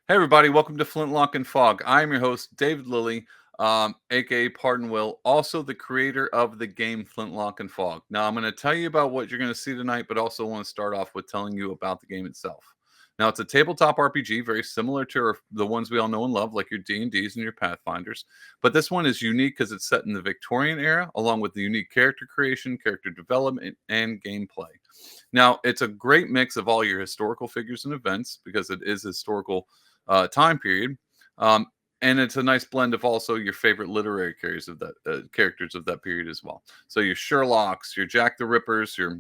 Hey, everybody, welcome to Flintlock and Fog. I'm your host, David Lilly, aka Pardon Will, also the creator of the game Flintlock and Fog. Now, I'm going to tell you about what you're going to see tonight, but also want to start off with telling you about the game itself. Now, it's a tabletop RPG, very similar to the ones we all know and love, like your D&Ds and your Pathfinders. But this one is unique because it's set in the Victorian era, along with the unique character creation, character development, and gameplay. Now, it's a great mix of all your historical figures and events because it is historical time period. Um, and it's a nice blend of also your favorite literary characters of that period as well. So your Sherlocks, your Jack the Rippers, your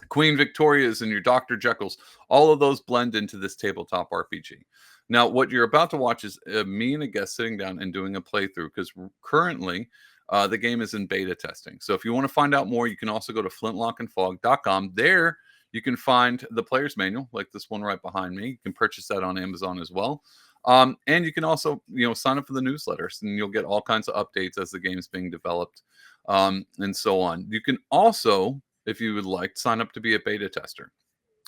Queen Victorias, and your Dr. Jekylls, all of those blend into this tabletop RPG. Now, what you're about to watch is me and a guest sitting down and doing a playthrough because currently the game is in beta testing. So if you want to find out more, you can also go to flintlockandfog.com. There you can find the player's manual, like this one right behind me. You can purchase that on Amazon as well. And you can also, sign up for the newsletters, and you'll get all kinds of updates as the game is being developed, and so on. You can also, if you would like, sign up to be a beta tester.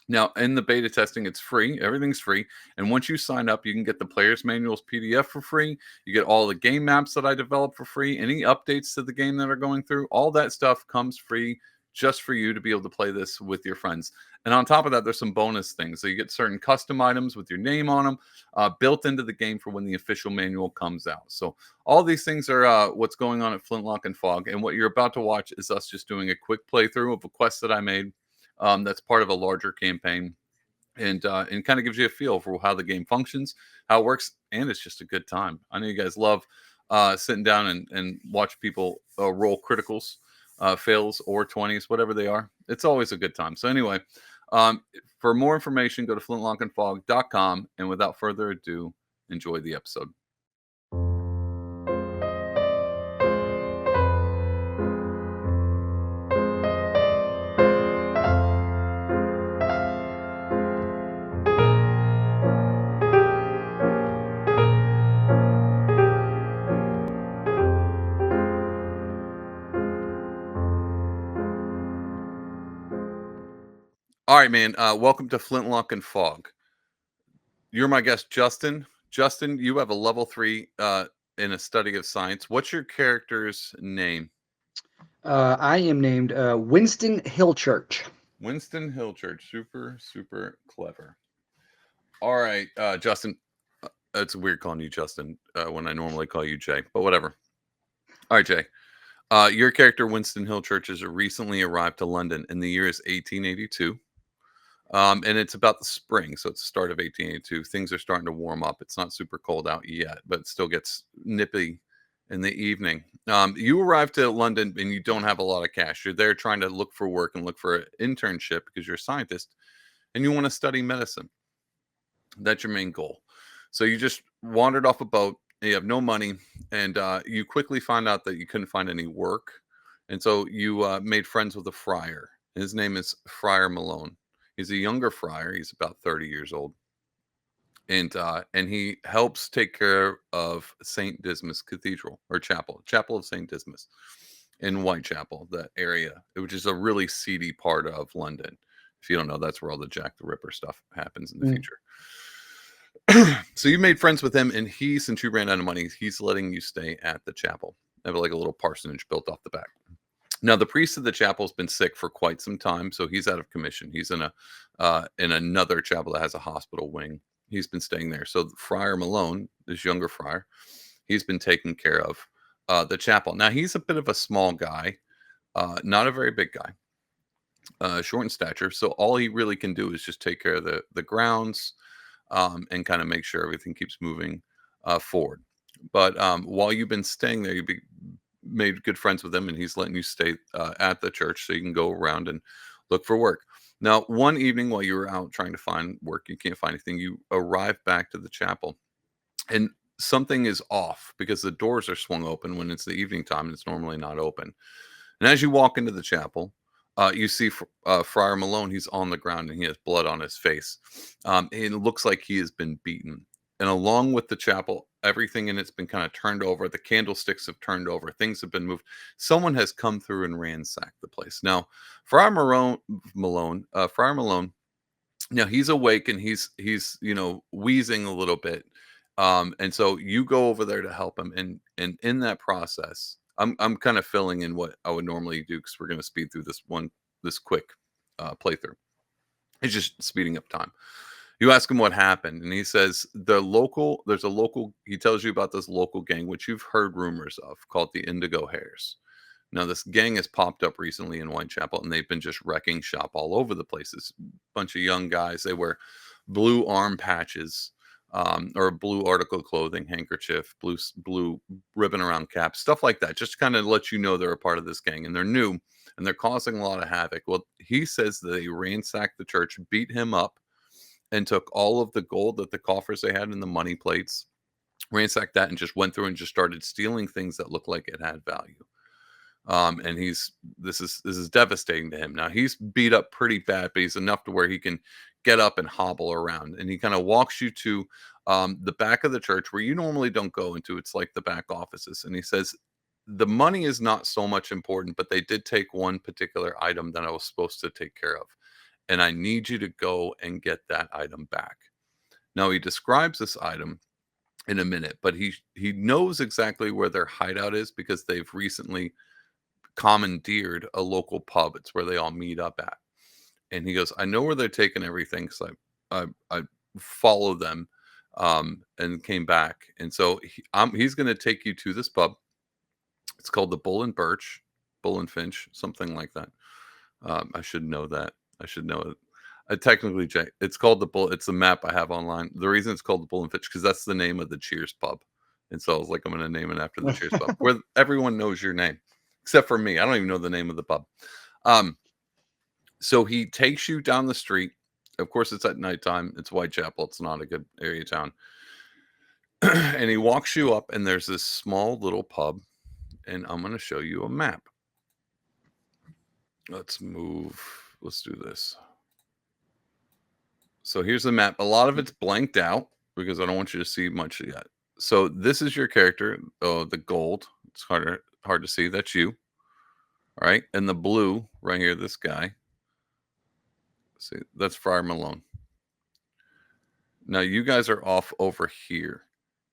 Now, in the beta testing, it's free. Everything's free. And once you sign up, you can get the player's manuals PDF for free. You get all the game maps that I develop for free. Any updates to the game that are going through, all that stuff comes free just for you to be able to play this with your friends. And on top of that, there's some bonus things. So you get certain custom items with your name on them built into the game for when the official manual comes out. So all these things are what's going on at Flintlock and Fog. And what you're about to watch is us just doing a quick playthrough of a quest that I made that's part of a larger campaign, and kind of gives you a feel for how the game functions, how it works, and it's just a good time. I know you guys love sitting down and watch people roll criticals, fails, or 20s, whatever they are. It's always a good time. So anyway, for more information, go to flintlockandfog.com, and without further ado, enjoy the episode. All right, man. Welcome to Flintlock and Fog. You're my guest, Justin. Justin, you have a level 3 in a study of science. What's your character's name? I am named Winston Hillchurch. Winston Hillchurch. Super, super clever. All right, Justin. It's weird calling you Justin when I normally call you Jay, but whatever. All right, Jay. Your character, Winston Hillchurch, has recently arrived to London, and the year is 1882. And it's about the spring, so it's the start of 1882. Things are starting to warm up. It's not super cold out yet, but it still gets nippy in the evening. You arrive to London and you don't have a lot of cash. You're there trying to look for work and look for an internship because you're a scientist and you want to study medicine. That's your main goal. So you just wandered off a boat. You have no money, and you quickly find out that you couldn't find any work. And so you made friends with a friar. His name is Friar Malone. He's a younger friar. He's about 30 years old, and he helps take care of Saint Dismas Cathedral or Chapel of Saint Dismas in Whitechapel, that area, which is a really seedy part of London. If you don't know, that's where all the Jack the Ripper stuff happens in the future. So you made friends with him, and since you ran out of money, he's letting you stay at the chapel. They have like a little parsonage built off the back. Now, the priest of the chapel has been sick for quite some time, so he's out of commission. He's in another chapel that has a hospital wing. He's been staying there. So Friar Malone, this younger friar, he's been taking care of the chapel. Now, he's a bit of a small guy, not a very big guy, short in stature. So all he really can do is just take care of the grounds, and kind of make sure everything keeps moving forward. But while you've been staying there, made good friends with him, and he's letting you stay at the church so you can go around and look for work. Now, one evening while you were out trying to find work, you can't find anything. You arrive back to the chapel, and something is off because the doors are swung open when it's the evening time, and it's normally not open. And as you walk into the chapel, you see Friar Malone. He's on the ground and he has blood on his face. And it looks like he has been beaten. And along with the chapel, everything in it's been kind of turned over. The candlesticks have turned over. Things have been moved. Someone has come through and ransacked the place. Now, Friar Malone Now he's awake and he's wheezing a little bit, and so you go over there to help him, and in that process, I'm kind of filling in what I would normally do because we're going to speed through this quick playthrough. It's just speeding up time. You ask him what happened, and he says there's a local. He tells you about this local gang, which you've heard rumors of, called the Indigo Hares. Now, this gang has popped up recently in Whitechapel, and they've been just wrecking shop all over the place. This bunch of young guys. They wear blue arm patches, or blue article clothing, handkerchief, blue ribbon around cap, stuff like that. Just kind of let you know they're a part of this gang, and they're new, and they're causing a lot of havoc. Well, he says that they ransacked the church, beat him up, and took all of the gold that the coffers they had in the money plates, ransacked that, and just went through and just started stealing things that looked like it had value. And this is devastating to him. Now he's beat up pretty bad, but he's enough to where he can get up and hobble around. And he kind of walks you to the back of the church where you normally don't go into. It's like the back offices. And he says the money is not so much important, but they did take one particular item that I was supposed to take care of, and I need you to go and get that item back. Now he describes this item in a minute, but he knows exactly where their hideout is because they've recently commandeered a local pub. It's where they all meet up at. And he goes, I know where they're taking everything because I followed them and came back. And so he's going to take you to this pub. It's called the Bull and Birch, Bull and Finch, something like that. I should know that. I should know it. Technically, Jay, it's called the Bull. It's the map I have online. The reason it's called the Bull and Finch because that's the name of the Cheers pub. And so I was like, I'm going to name it after the Cheers pub, where everyone knows your name. Except for me. I don't even know the name of the pub. So he takes you down the street. Of course, it's at nighttime. It's Whitechapel. It's not a good area of town. And he walks you up, and there's this small little pub. And I'm going to show you a map. Let's move. Let's do this. So here's the map. A lot of it's blanked out because I don't want you to see much yet. So this is your character. Oh, the gold. It's hard to see. That's you. All right. And the blue right here, this guy. See, that's Friar Malone. Now you guys are off over here.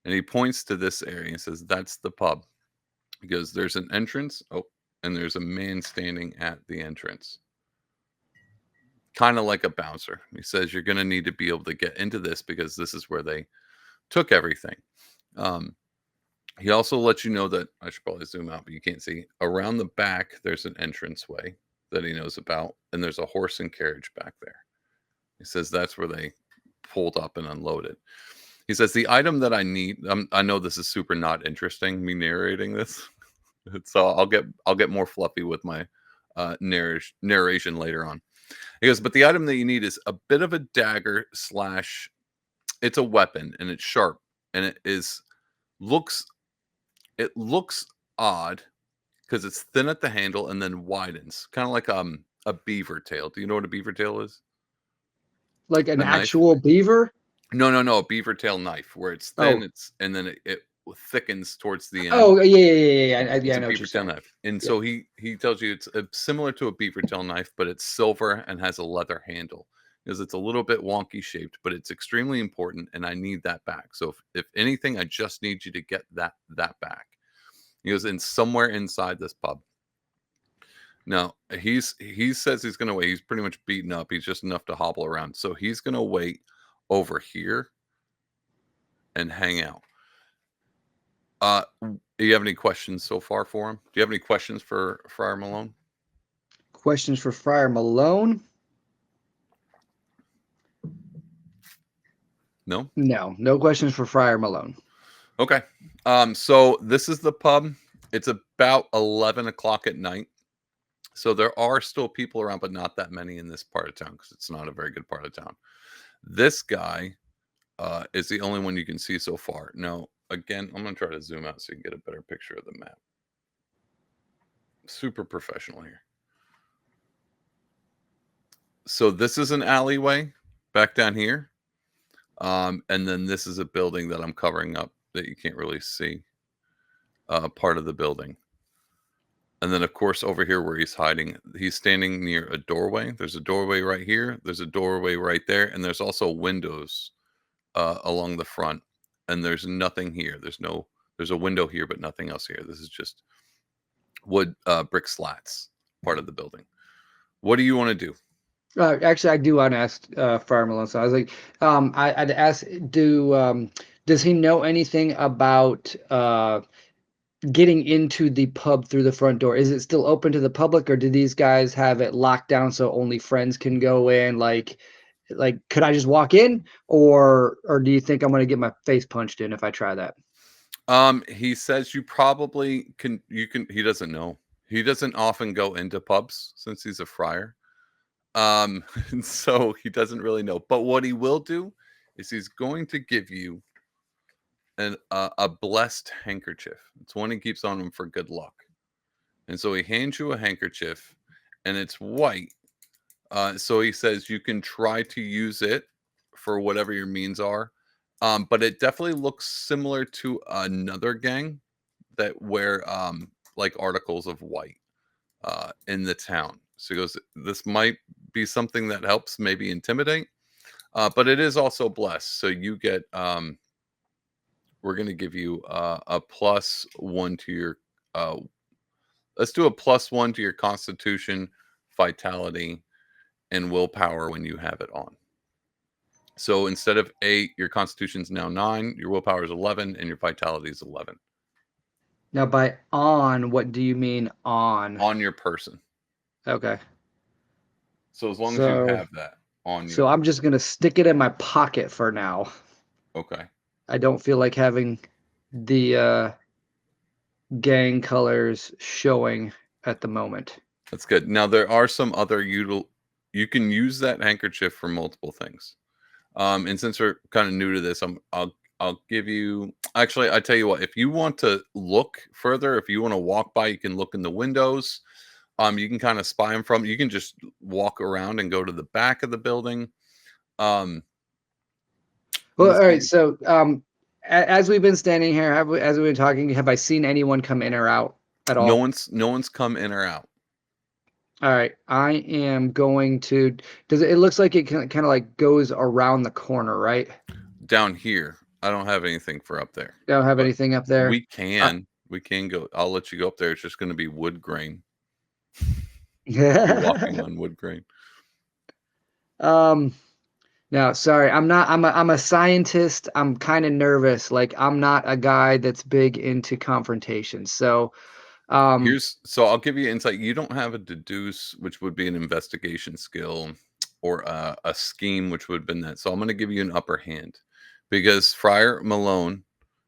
And he points to this area and says, that's the pub. Because there's an entrance. Oh, and there's a man standing at the entrance. Kind of like a bouncer. He says, you're going to need to be able to get into this because this is where they took everything. He also lets you know that, I should probably zoom out, but you can't see. Around the back, there's an entranceway that he knows about, and there's a horse and carriage back there. He says that's where they pulled up and unloaded. He says the item that I need. I know this is super not interesting, me narrating this, so I'll get more fluffy with my narration later on. He goes, but the item that you need is a bit of a dagger / it's a weapon, and it's sharp, and it looks odd because it's thin at the handle and then widens, kind of like a beaver tail. Do you know what a beaver tail is? Like an A knife? actual beaver? No, a beaver tail knife where it's thin, Oh. and then it thickens towards the end. Oh, yeah. It's I a know what beaver you're tail saying. knife, and Yeah. so he tells you it's similar to a beaver tail knife, but it's silver and has a leather handle because it's a little bit wonky shaped, but it's extremely important, and I need that back. So if anything, I just need you to get that back. He goes, in somewhere inside this pub. Now he says he's going to wait. He's pretty much beaten up. He's just enough to hobble around, so he's going to wait over here and hang out. Do you have any questions so far for him? Do you have any questions for Friar Malone? Questions for Friar Malone? No? No questions for Friar Malone. Okay. So this is the pub. It's about 11 o'clock at night. So there are still people around, but not that many in this part of town because it's not a very good part of town. This guy is the only one you can see so far. Now, again, I'm going to try to zoom out so you can get a better picture of the map. Super professional here. So this is an alleyway back down here. And then this is a building that I'm covering up that you can't really see part of the building. And then, of course, over here where he's hiding, he's standing near a doorway. There's a doorway right here. There's a doorway right there. And there's also windows along the front. And there's nothing here. There's a window here, but nothing else here. This is just wood brick slats, part of the building. What do you want to do? Actually, I do want to ask Friar Malone. So I was like, I'd ask, does he know anything about getting into the pub through the front door? Is it still open to the public, or do these guys have it locked down so only friends can go in? Like, could I just walk in, or do you think I'm going to get my face punched in if I try that? He says you probably can. You can. He doesn't know. He doesn't often go into pubs since he's a friar. And so he doesn't really know. But what he will do is he's going to give you a blessed handkerchief. It's one he keeps on him for good luck. And so he hands you a handkerchief, and it's white. So he says you can try to use it for whatever your means are. But it definitely looks similar to another gang that wear like articles of white in the town. So he goes, this might be something that helps maybe intimidate, but it is also blessed. So you get, we're going to give you a +1 to your, let's do a +1 to your constitution, vitality, and willpower when you have it on. So instead of 8, your constitution's now 9, your willpower is 11, and your vitality is 11. Now, by on, what do you mean on? On your person. Okay. So as long as you have that on you. So I'm just going to stick it in my pocket for now. Okay. I don't feel like having the gang colors showing at the moment. That's good. Now there are some other you can use that handkerchief for multiple things. And since we're kind of new to this, I'll give you, actually, I tell you what, if you want to look further, if you want to walk by, you can look in the windows. You can kind of spy them from, you can just walk around and go to the back of the building. Well, all right. So, as we've been standing here, as we've been talking, have I seen anyone come in or out at all? No one's come in or out. All right. I am going to, it looks like it kind of like goes around the corner, right? Down here, I don't have anything for up there. Don't have But anything up there. we can go. I'll let you go up there. It's just going to be wood grain. You're walking on wood grain. No, sorry. I'm a scientist. I'm kind of nervous. Like, I'm not a guy that's big into confrontation. So, So I'll give you insight. You don't have a deduce, which would be an investigation skill, or a scheme, which would have been that. So I'm going to give you an upper hand because Friar Malone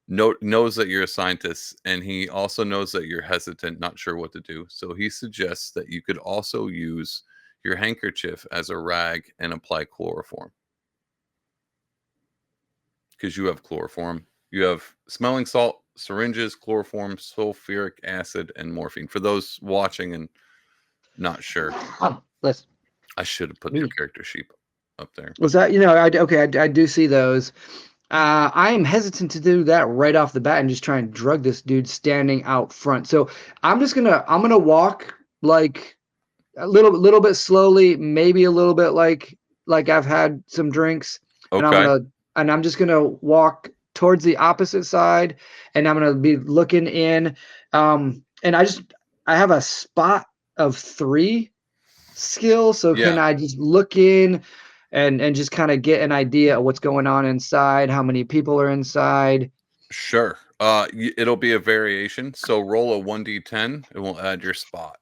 knows that you're a scientist, and he also knows that you're hesitant, not sure what to do. So he suggests that you could also use your handkerchief as a rag and apply chloroform. Because you have chloroform. You have smelling salt, syringes, chloroform, sulfuric acid, and morphine. For those watching and not sure, I should have put your character sheet up there. Was that, I do see those. I am hesitant to do that right off the bat and just try and drug this dude standing out front. So I'm gonna walk like a little bit slowly, maybe a little bit like I've had some drinks, Okay. and I'm just gonna walk towards the opposite side, and I'm gonna be looking in. And I have a spot of 3 skill, so Yeah. can I just look in and just kind of get an idea of what's going on inside, how many people are inside? Sure. It'll be a variation. So roll a 1d10 and we'll add your spot.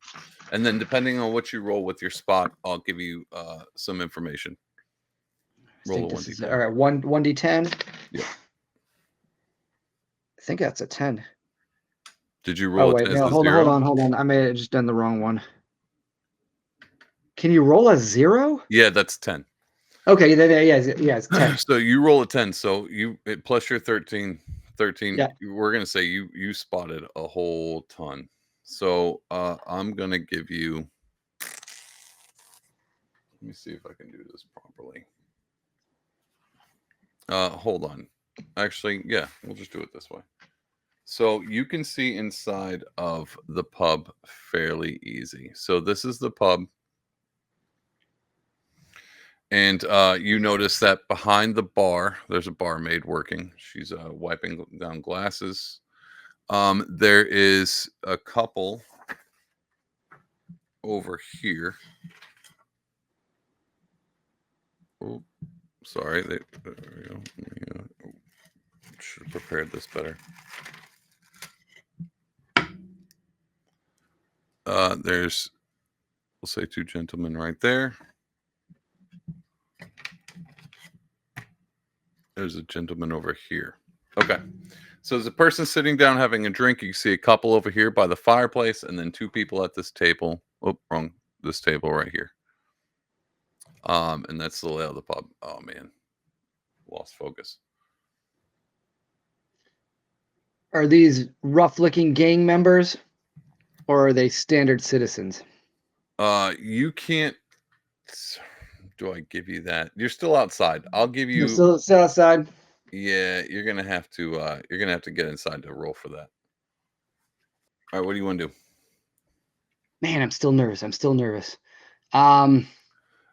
And then depending on what you roll with your spot, I'll give you some information. Roll a 1d10. All right, 1d10. Yep. I think that's a 10. Did you roll wait, it as no, a hold 0? on. I may have just done the wrong one. Can you roll a 0? Yeah, that's 10. Okay, yeah, it's 10. So you roll a 10. So plus your 13. Yeah. We're gonna say you spotted a whole ton. So I'm gonna give you. Let me see if I can do this properly. Hold on. Actually, yeah, we'll just do it this way. So you can see inside of the pub fairly easy. So this is the pub. And you notice that behind the bar, there's a barmaid working. She's wiping down glasses. There is a couple over here. Oh, sorry. There we go. Should have prepared this better. There's, we'll say, two gentlemen right there. There's a gentleman over here. Okay. So there's a person sitting down having a drink. You can see a couple over here by the fireplace, and then two people at this table. Oh, wrong. This table right here. And that's the layout of the pub. Oh man, lost focus. Are these rough-looking gang members, or are they standard citizens? You can't. Do I give you that? You're still outside. I'll give You're you. still outside. Yeah, you're gonna have to. You're gonna have to get inside to roll for that. All right, what do you want to do? Man, I'm still nervous. I'm still nervous. Um,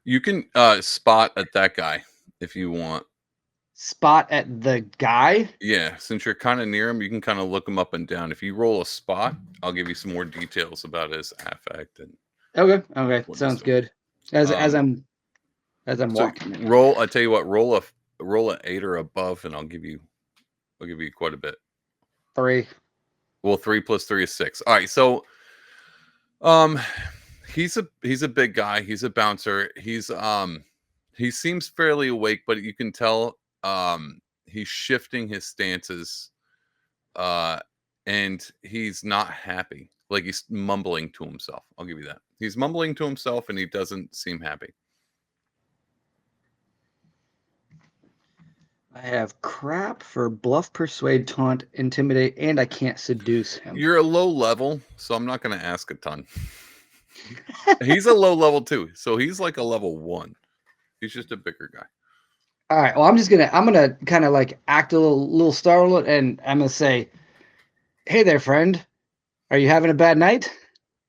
You can spot at that guy if you want. spot at the guy. Yeah, since you're kind of near him, you can kind of look him up and down. If you roll a spot, I'll give you some more details about his affect and Okay, okay, what he's sounds doing. good. As Um, I'm so walking. roll. I tell you what, roll an 8 or above, and I'll give you quite a bit. 3. Well, 3 plus 3 is 6. All right, so um, he's a big guy. He's a bouncer. He seems fairly awake, but you can tell he's shifting his stances, uh, and he's not happy. Like he's mumbling to himself. I'll give you that. He's mumbling to himself, and he doesn't seem happy. I have crap for bluff, persuade, taunt, intimidate, and I can't seduce him. You're a low level, so I'm not going to ask a ton. He's a low level too, so he's like a level 1. He's just a bigger guy. All right. Well, I'm gonna kind of like act a little startled, and I'm gonna say, "Hey there, friend. Are you having a bad night?"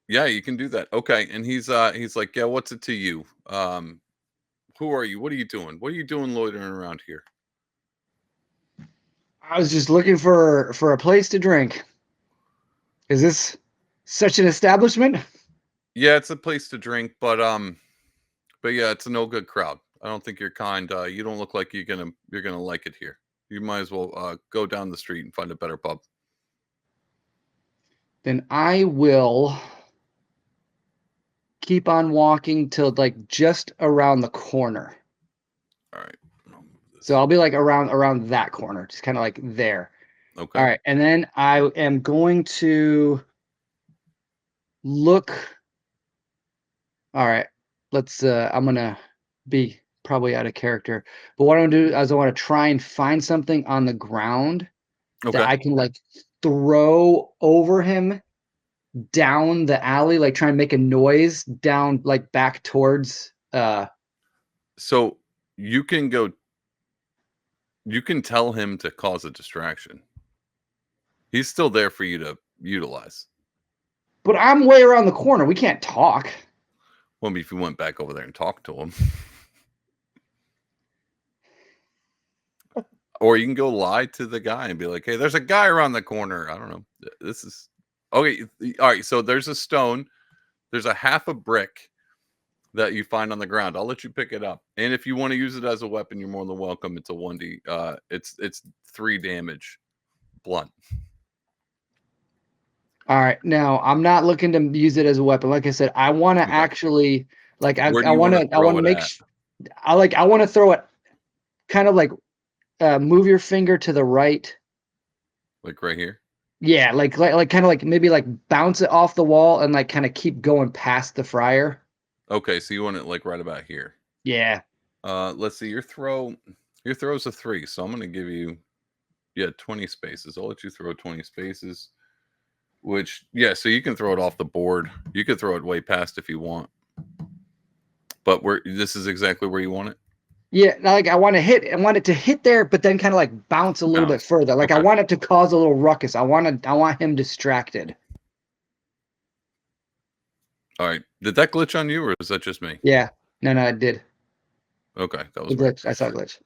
Yeah, you can do that. Okay, and he's like, yeah, what's it to you? Who are you? What are you doing? What are you doing loitering around here? I was just looking for a place to drink. Is this such an establishment? Yeah, it's a place to drink, but yeah, it's a no good crowd. I don't think you're kind. You don't look like you're gonna like it here. You might as well go down the street and find a better pub. Then I will keep on walking till like just around the corner. All right. So I'll be like around that corner, just kind of like there. Okay. All right, and then I am going to look. All right, let's. I'm gonna be probably out of character, but what I'm gonna do is I want to try and find something on the ground that Okay. I can like throw over him down the alley, like try and make a noise down like back towards. So you can go. You can tell him to cause a distraction. He's still there for you to utilize. But I'm way around the corner. We can't talk. Well, if you went back over there and talked to him. Or you can go lie to the guy and be like, "Hey, there's a guy around the corner." I don't know. This is okay. All right. So there's a stone. There's a half a brick that you find on the ground. I'll let you pick it up. And if you want to use it as a weapon, you're more than welcome. It's a 1D. It's 3 damage blunt. All right. Now I'm not looking to use it as a weapon. Like I said, I want to Okay. actually like Where do you want to I want throw to it make at? I want to throw it kind of like move your finger to the right. Like right here? Yeah, like kind of like maybe like bounce it off the wall and like kind of keep going past the fryer. Okay, so you want it like right about here. Yeah. Let's see. Your throw's a 3, so I'm gonna give you 20 spaces. I'll let you throw 20 spaces. Which, yeah, so you can throw it off the board. You could throw it way past if you want. But this is exactly where you want it. Yeah, like I want it to hit there, but then kind of like bounce a little bit Bounce. further. Like I Okay. want it to cause a little ruckus. I want him distracted. All right. Did that glitch on you, or is that just me? Yeah. No, it did. Okay, that was It weird. glitched. I saw it glitch.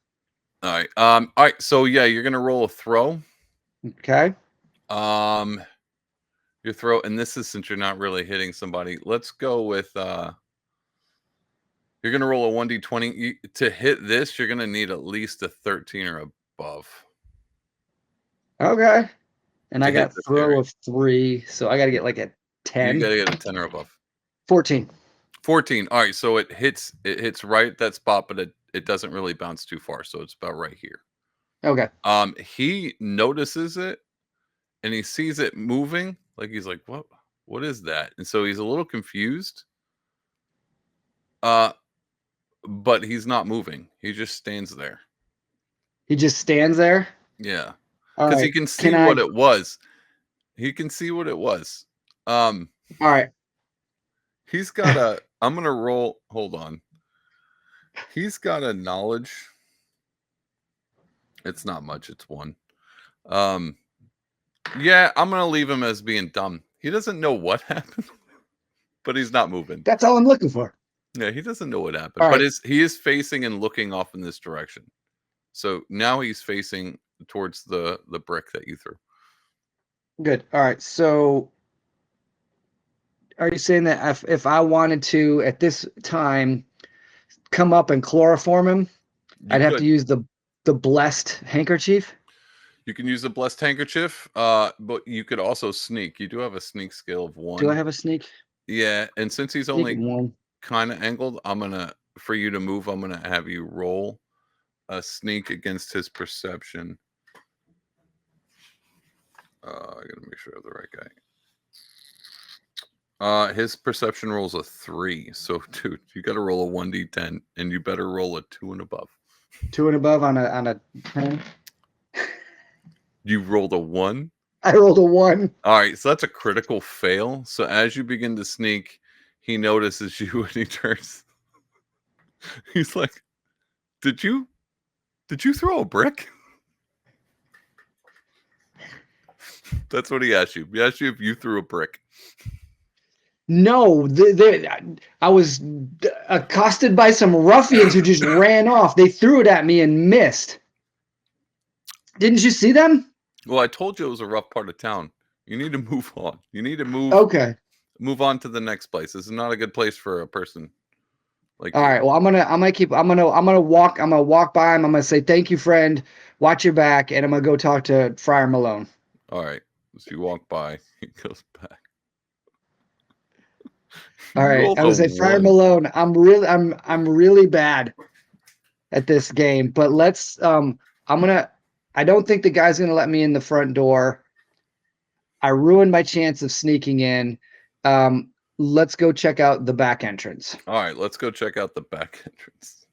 All right. All right. So yeah, you're gonna roll a throw. Okay. Um, your throw, and this is since you're not really hitting somebody. Let's go with you're gonna roll a 1d20. To hit this, you're gonna need at least a 13 or above Okay. And to I hit got this throw area. of 3, so I got to get like a You 10. gotta get a 10 or above. 14. 14. All right, so it hits right at that spot, but it doesn't really bounce too far, so it's about right here. Okay. He notices it and he sees it moving, like he's like, what is that? And so he's a little confused. Uh, but he's not moving. He just stands there. He just stands there. Yeah. All Because he right. can Can see what I? it was. He can see what it was. Um, All right. he's got a I'm gonna roll, hold on. He's got a knowledge. It's not much, it's one. Um, yeah, I'm gonna leave him as being dumb. He doesn't know what happened, but he's not moving. That's all I'm looking for. Yeah, he doesn't know what happened, All but right. he is facing and looking off in this direction. So now he's facing towards the brick that you threw. Good. All right. So are you saying that if I wanted to at this time come up and chloroform him, You I'd have to could. use the blessed handkerchief? You can use the blessed handkerchief, but you could also sneak. You do have a sneak skill of Do I one. have a sneak? Yeah, and since he's Sneak of only one. kind of angled, for you to move, I'm gonna have you roll a sneak against his perception. I gotta make sure I have the right guy. His perception rolls a 3. So, dude, you got to roll a 1d10, and you better roll a 2 and above. 2 and above on a 10. You rolled a 1. I rolled a 1. All right, so that's a critical fail. So as you begin to sneak, he notices you and he turns. He's like, "Did you throw a brick?" That's what he asked you. He asked you if you threw a brick. No, I was accosted by some ruffians who just ran off. They threw it at me and missed. Didn't you see them? Well, I told you it was a rough part of town. You need to move on. You need to Okay. move on to the next place. This is not a good place for a person like All you. right. Well, I'm gonna walk by him. I'm gonna say, "Thank you, friend. Watch your back," and I'm gonna go talk to Friar Malone. All right. As you walk by, he goes back. All You right. rolled I a would say, Friar 1. Malone, I'm really bad at this game, but I'm gonna I don't think the guy's gonna let me in the front door. I ruined my chance of sneaking in. Let's go check out the back entrance. All right, let's go check out the back entrance.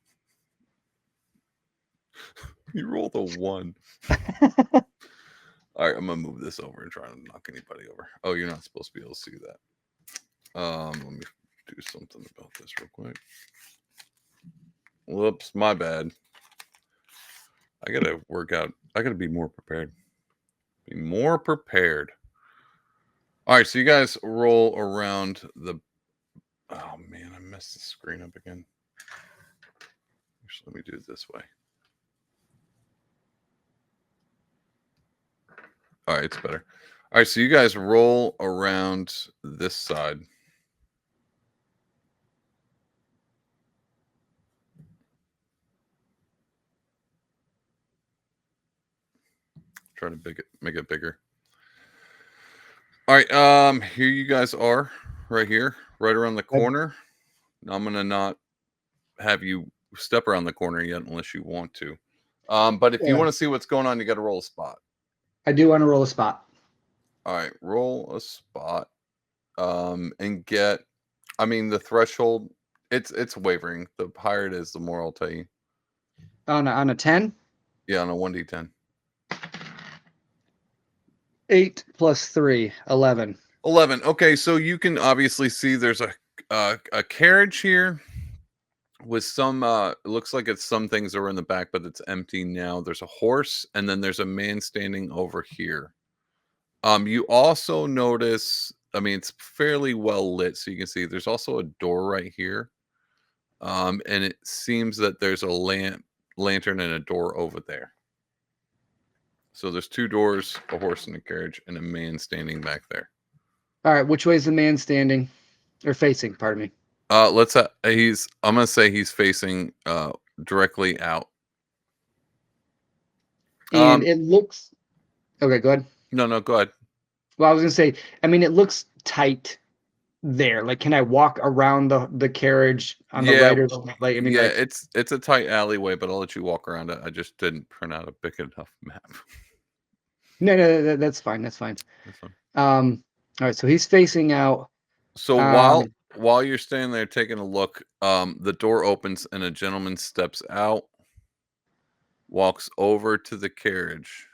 You rolled a 1. All right, I'm gonna move this over and try to knock anybody over. Oh, you're not supposed to be able to see that. Let me do something about this real quick. Whoops, my bad. I gotta work out. I gotta be more prepared. Be more prepared. All right, so you guys roll around the. Oh man, I messed the screen up again. Actually, let me do it this way. All right, it's better. All right, so you guys roll around this side. Try to make it bigger. All right, here you guys are, right here, right around the corner. I'm gonna not have you step around the corner yet, unless you want to. But if you Yeah. want to see what's going on, you got to roll a spot. I do want to roll a spot. All right, roll a spot. And get. I mean, the threshold. It's wavering. The higher it is, the more I'll tell you. On a 10? Yeah, on a 1d10. 8 plus 3, 11. 11. Okay, so you can obviously see there's a carriage here. with some it looks like it's some things are in the back, but it's empty now. There's a horse, and then there's a man standing over here. You also notice, I mean, it's fairly well lit, so you can see there's also a door right here. And it seems that there's a lantern and a door over there. So there's two doors, a horse and a carriage, and a man standing back there. All right, which way is the man standing or facing? Pardon me. Let's I'm gonna say he's facing directly out. And Um it looks okay. Go ahead. no, go ahead. Well, I was gonna say, I mean, it looks tight there. Like, can I walk around the carriage on the Yeah, right or the left? Like, I mean, yeah, like, it's a tight alleyway, but I'll let you walk around it. I just didn't print out a big enough map. no, that's fine. That's fine. That's fine. All right, so he's facing out. So Um, while you're standing there taking a look, the door opens and a gentleman steps out, walks over to the carriage.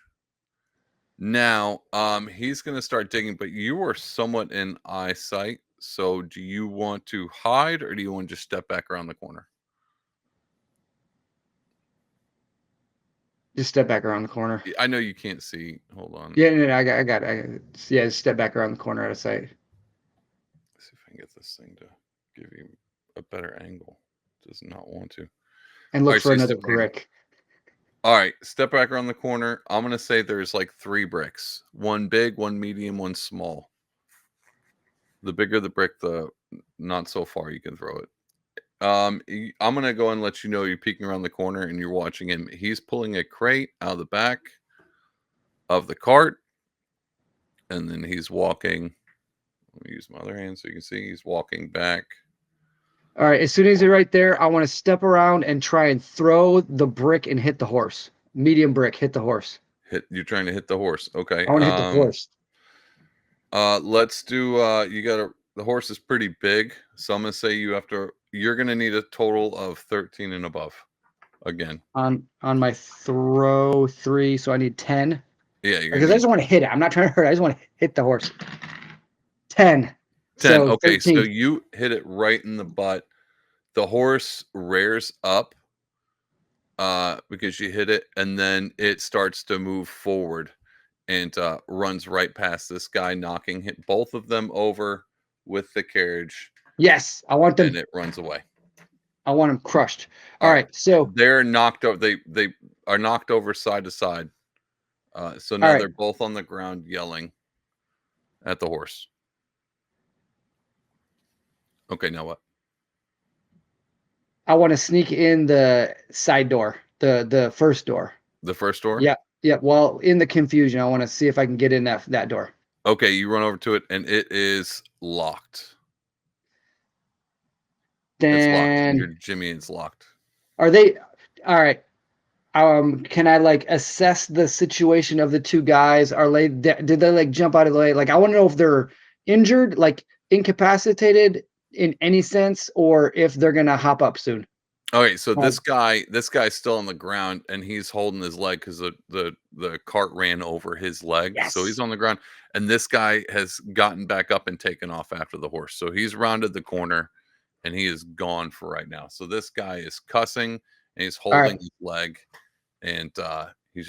Now, he's gonna start digging, but you are somewhat in eyesight. So do you want to hide or do you want to just step back around the corner? just step back around the corner. I know you can't see. Hold on. Yeah, no, I got it. Yeah, just step back around the corner out of sight Let's see if I can get this thing to give you a better angle. Does not want to. and All look right, for so you another step back. brick. All right, step back around the corner. I'm gonna say there's like 3 bricks. One big, one medium, one small. The bigger the brick, the not so far you can throw it. I'm gonna go and let you know you're peeking around the corner and you're watching him. He's pulling a crate out of the back of the cart, and then he's walking. Let me use my other hand so you can see he's walking back. All right, as soon as you're right there, I want to step around and try and throw the brick and hit the horse. Medium brick, hit the horse. You're trying to hit the horse. Okay. I want to hit the horse. Let's do the horse is pretty big, so I'm gonna say you're gonna need a total of 13 and above. Again. On my throw 3, so I need 10. Yeah, you're Because gonna I need just want to hit it. I'm not trying to hurt. I just want to hit the horse. 10. 10. So Okay, so 13. you hit it right in the butt. The horse rears up because you hit it, and then it starts to move forward and runs right past this guy, knocking both of them over with the carriage, Yes, I want and them. it runs away. I want them crushed. All All right. right, so They're knocked over. They are knocked over side to side. So all now right. they're both on the ground yelling at the horse. Okay, now what? I want to sneak in the side door, the first door. The first door? Yeah, yeah. Well, in the confusion, I want to see if I can get in that door. Okay, you run over to it and it is locked. It's locked. Your Then Jimmy is locked. are they all right? Can I like assess the situation of the two guys? Did they like jump out of the way? Like, I want to know if they're injured, like incapacitated in any sense, or if they're gonna hop up soon. Okay, so Um, this guy's still on the ground and he's holding his leg because the cart ran over his leg. So he's yes. on the ground, and this guy has gotten back up and taken off after the horse. So he's rounded the corner and he is gone for right now. So this guy is cussing and he's All right. holding his leg, and he's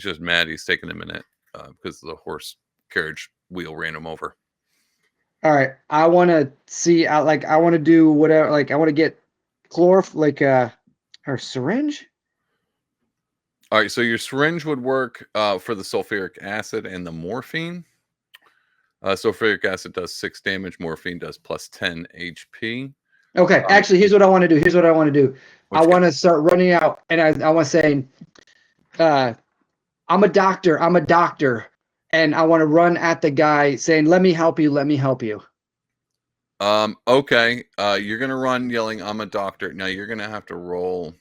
just mad. He's taking a minute because the horse carriage wheel ran him over. All right. I want to see. I want to do whatever. Like, I want to get like or syringe. All right, so your syringe would work for the sulfuric acid and the morphine. Sulfuric acid does 6 damage. Morphine does plus 10 HP. Okay. Actually, here's what I want to do. Here's what I want to do. I What you want got? to start running out, and I want to say, uh, I'm a doctor. I'm a doctor. And I want to run at the guy saying, let me help you. Let me help you. Okay. You're gonna run yelling, "I'm a doctor." Now you're gonna have to roll.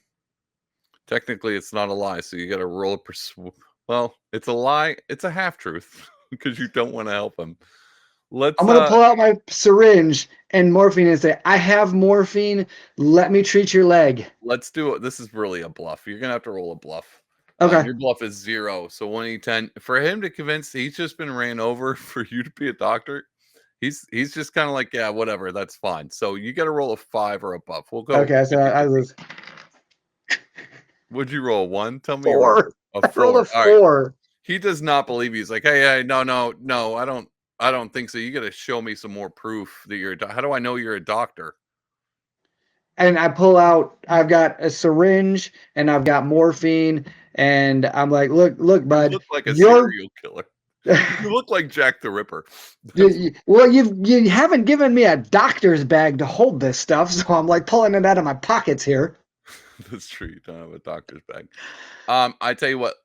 Technically, it's not a lie, so you got to roll a Well, it's a lie. It's a half truth because you don't want to help him. Let's I'm going to pull out my syringe and morphine and say, I have morphine. Let me treat your leg. let's do it. This is really a bluff. You're gonna have to roll a bluff. Okay. Your bluff is 0, so 1 e10. For him to convince he's just been ran over for you to be a doctor, He's just kind of like, yeah, whatever, that's fine. So you got to roll a 5 or above. We'll go Okay, so I 50. was Would you roll 1? Tell me you rolled 4. a I rolled a 4. All right. 4. He does not believe you. He's like, hey, no, I don't think so. You got to show me some more proof that you're how do I know you're a doctor? And I pull out, I've got a syringe and I've got morphine, and I'm like, look, You bud, look like a you're serial killer. You look like Jack the Ripper. That's well, you haven't given me a doctor's bag to hold this stuff, so I'm like pulling it out of my pockets here. that's true. You don't have a doctor's bag. I tell you what,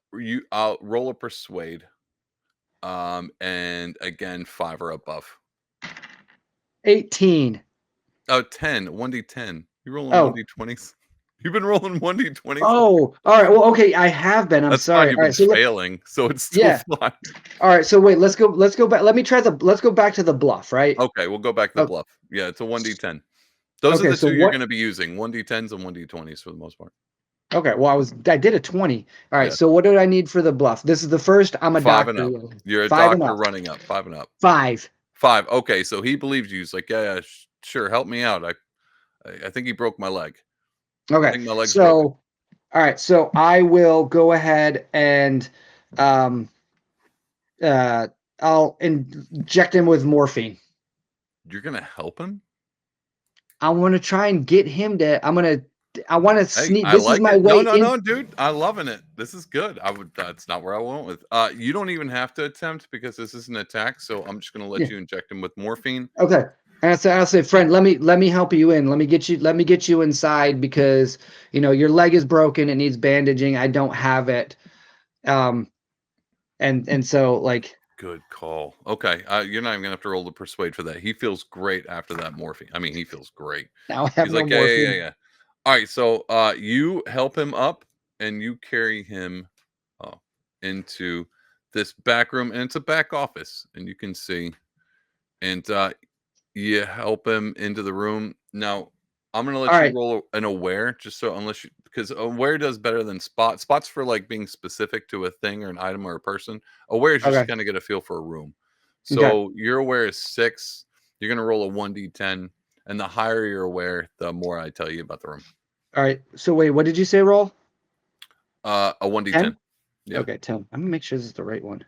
I'll roll a persuade. And again, 5 or above. 18. Oh, 10, 1d10. You rolling Oh, 1d20s? You've been rolling 1d20s? oh, all right. Well, okay, I have been. I'm That's fine. sorry. You've All been right, so failing, so it's still yeah. fine. All right, so wait, let's go back. Let's go back to the bluff, right? Okay, we'll go back to the Oh, bluff. Yeah, it's a 1d10. Those are okay, the so two you're what? going to be using, 1d10s and 1d20s for the most part. Okay, well, I did a 20. All right, Yeah, so what do I need for the bluff? This is the first. I'm a 5 and doctor. up. You're a 5 and doctor up. running up, 5 and up. 5. 5. Okay, so he believes you. He's like, yeah, sure, help me out. I think he broke my leg. I Okay, think my leg's broken. so all right, so I will go ahead and um I'll inject him with morphine. You're going to help him? I want to try and get him to. I want to Hey, sneak. I This is like my it. No, way no, in. no, dude. I'm loving it. This is good. That's not where I went with. You don't even have to attempt because this is an attack. So I'm just gonna let Yeah. you inject him with morphine. Okay. And I'll say, friend, let me help you in. Let me get you inside because your leg is broken. It needs bandaging. I don't have it. Um, and so like Good call. Okay, you're not even gonna have to roll to persuade for that. He feels great after that morphine. I mean, he feels great. now I have He's no like, yeah, yeah, yeah, morphine. yeah. All right, so you help him up and you carry him uh, into this back room, and it's a back office, and you can see, and you help him into the room. Now, I'm gonna All let you right. roll an aware, just so unless you because aware does better than spot. Spots for like being specific to a thing or an item or a person. Aware is just to Okay. kind of get a feel for a room. Okay. So your aware is 6. You're gonna roll a 1d10, and the higher you're aware, the more I tell you about the room. All right. So wait, what did you say? Roll A 1d10. 10. Yeah. Okay, 10. I'm gonna make sure this is the right one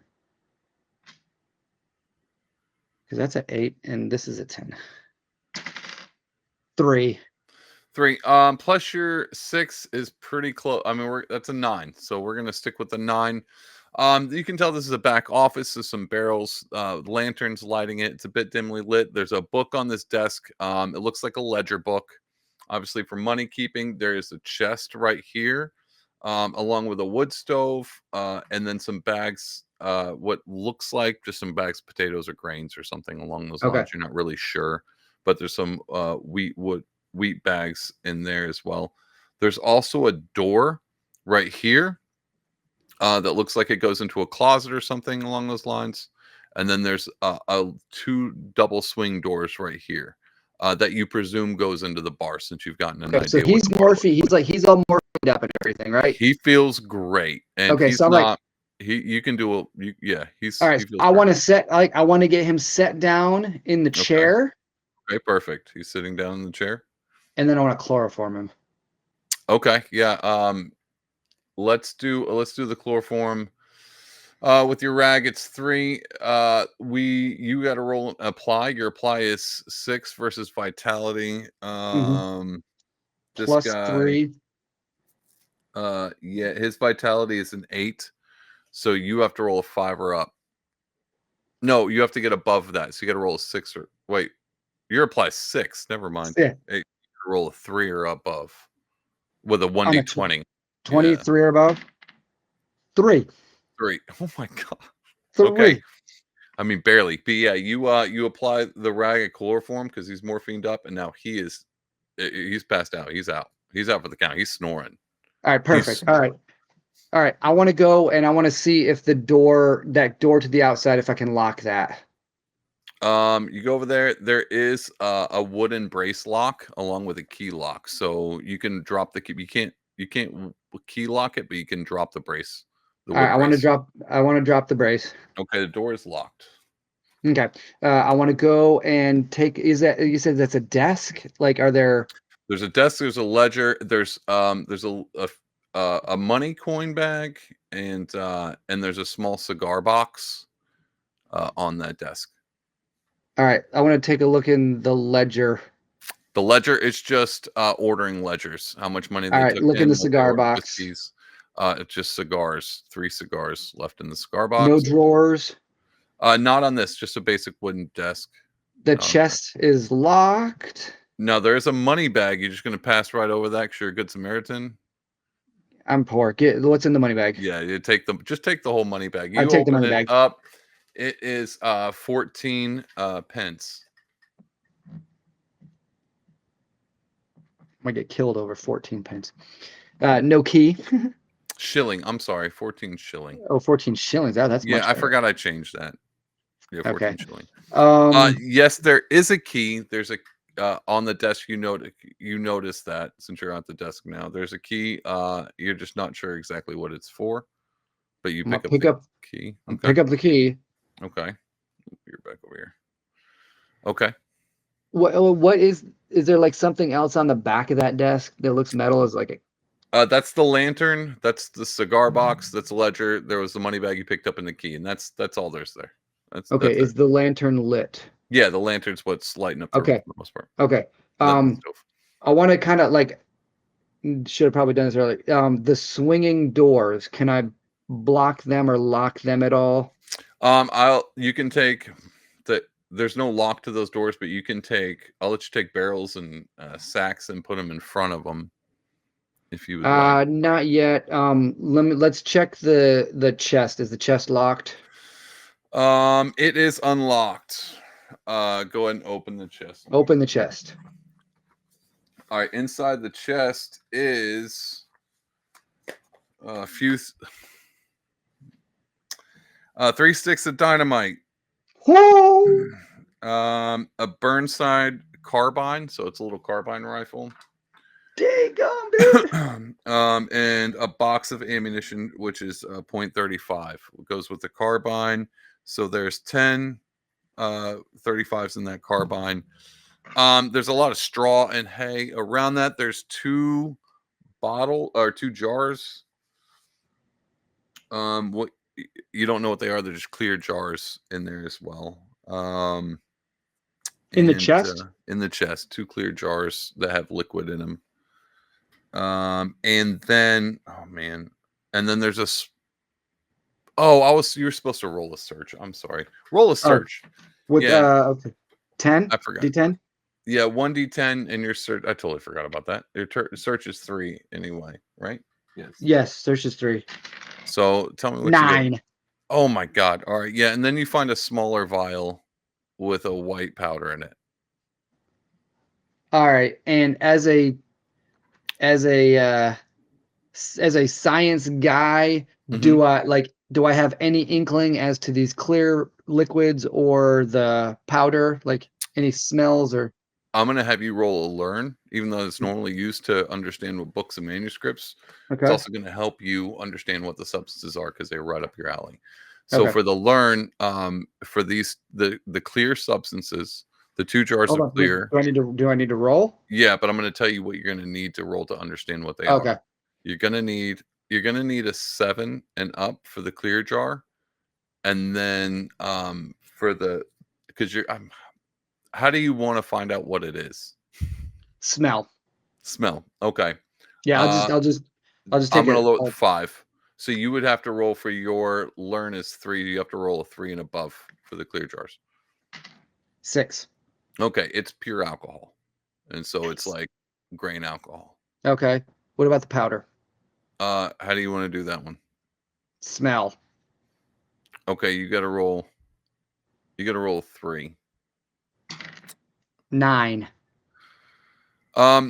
because that's an 8 and this is a 10. 3. 3. Plus your 6 is pretty close. I mean, that's a 9, so we're gonna stick with the 9. You can tell this is a back office. There's some barrels, lanterns lighting it. It's a bit dimly lit. There's a book on this desk. It looks like a ledger book, obviously for money keeping. There is a chest right here, along with a wood stove, and then some bags. What looks like just some bags of potatoes or grains or something along those Okay. lines. You're not really sure, but there's some wheat bags in there as well. There's also a door right here that looks like it goes into a closet or something along those lines. And then there's two double swing doors right here that you presume goes into the bar since you've gotten an Okay. So idea what the bar looks like. he's all morphined up and everything, right? He feels great, and Okay. he's So I'm like, not. You can do a. Yeah, all he right. feels great. I want to get him set down in the Okay, chair, okay, perfect. He's sitting down in the chair. and then I want to chloroform him. Okay, yeah. Let's do the chloroform. With your rag, it's 3. You got to roll apply. Your apply is 6 versus vitality. Mhm. This Plus guy, 3. yeah, his vitality is an 8, so you have to roll a 5 or up. No, you have to get above that. So you got to roll a 6 or wait. Your apply 6. Never mind. Yeah. Hey, roll a 3 or above with a On a 1d20. Yeah, 23 or above. 3. 3. Oh my god. Okay. 3. I mean, barely. But yeah, you apply the rag at chloroform because he's morphined up, and now he's passed out. He's out. He's out for the count. He's snoring. All right. He's Perfect. All right. snoring. All right. I want to go and I want to see if that door to the outside, if I can lock that. You go over there. There is a wooden brace lock along with a key lock, so you can drop the key. You can't key lock it, but you can drop the brace, the All right. wood brace. I want to drop the brace. Okay, the door is locked. Okay. I want to go and take. Is that you said that's a desk? Like, are there? There's a desk, there's a ledger, there's a money coin bag, and there's a small cigar box on that desk. All right. I want to take a look in the ledger. The ledger is just ordering ledgers, how much money All they right. took Look in in, the what they cigar ordered, box. whiskeys. It's just cigars, 3 cigars left in the cigar No box. drawers. Not on this, just a basic wooden desk. The Um, chest is locked. no, there is a money bag. You're just gonna pass right over that because you're a good Samaritan. I'm poor. Get what's in the money bag. Yeah, you just take the whole money bag. I You take the open money it bag. up. It is 14 pence. I get killed over 14 pence. No key. Shilling. I'm sorry, 14 shilling. Oh, 14 shillings. Oh, that's Yeah, much I better. forgot I changed that. Yeah, Okay. 14 shilling. Um, Yes, there is a key. There's a on the desk. You notice that since you're at the desk now. There's a key. You're just not sure exactly what it's for, but you I'm gonna pick up the key. Okay. pick up the key. Okay. You're back over here. Okay. What is there like something else on the back of that desk that looks metal? Is like That's the lantern. That's the cigar box. That's a ledger. There was the money bag you picked up in the key, and that's all there's there. okay, That's it. is the lantern lit? Yeah, the lantern's what's lighting up the room Okay. for the most part. Okay. That and the stove. I want to kind of like should have probably done this earlier. The swinging doors, can I block them or lock them at all? You can take the. There's no lock to those doors, but you can take. I'll let you take barrels and sacks and put them in front of them if you would like. Not yet. Let's check the chest. Is the chest locked? It is unlocked. Go ahead and open the chest. Open the chest. All right, inside the chest is a few, 3 sticks of dynamite, Whoa! a Burnside carbine, so it's a little carbine rifle, Dang dude. and a box of ammunition, which is .35. It goes with the carbine. So there's 10 35s in that carbine. There's a lot of straw and hay around that. There's 2 jars. What you don't know what they are. They're just clear jars in there as well. In the And chest? in the chest, 2 clear jars that have liquid in them. And then oh man, and then there's you were supposed to roll a search. I'm sorry. Roll a search. With Yeah, okay. 10? I forgot. D10? Yeah, 1d10 and your search. I totally forgot about that. Your search is 3 anyway, right? Yes. Yes, search is 3. So tell me what you get. 9. Oh my god. All right. Yeah, and then you find a smaller vial with a white powder in it. All right. And as a as a science guy, Mhm. do I have any inkling as to these clear liquids or the powder? Like any smells or I'm gonna have you roll a learn, even though it's normally used to understand what books and manuscripts. It's okay. also gonna help you understand what the substances are because they're right up your alley. So Okay. for the learn, for these the clear substances, the 2 jars Hold of on. clear. Do I need to roll? Yeah, but I'm gonna tell you what you're gonna need to roll to understand what they Okay. are. You're gonna need a 7 and up for the clear jar, and then for the because you're how do you want to find out what it is? Smell. Smell. Okay. Yeah, Uh I'll just I'm take gonna it. load 5. So you would have to roll for your learn is 3. You have to roll a 3 and above for the clear jars. 6. Okay, it's pure alcohol. And so it's like grain alcohol. Okay. What about the powder? How do you want to do that one? Smell. Okay, you got to roll. You got to roll 3. 9. Yeah,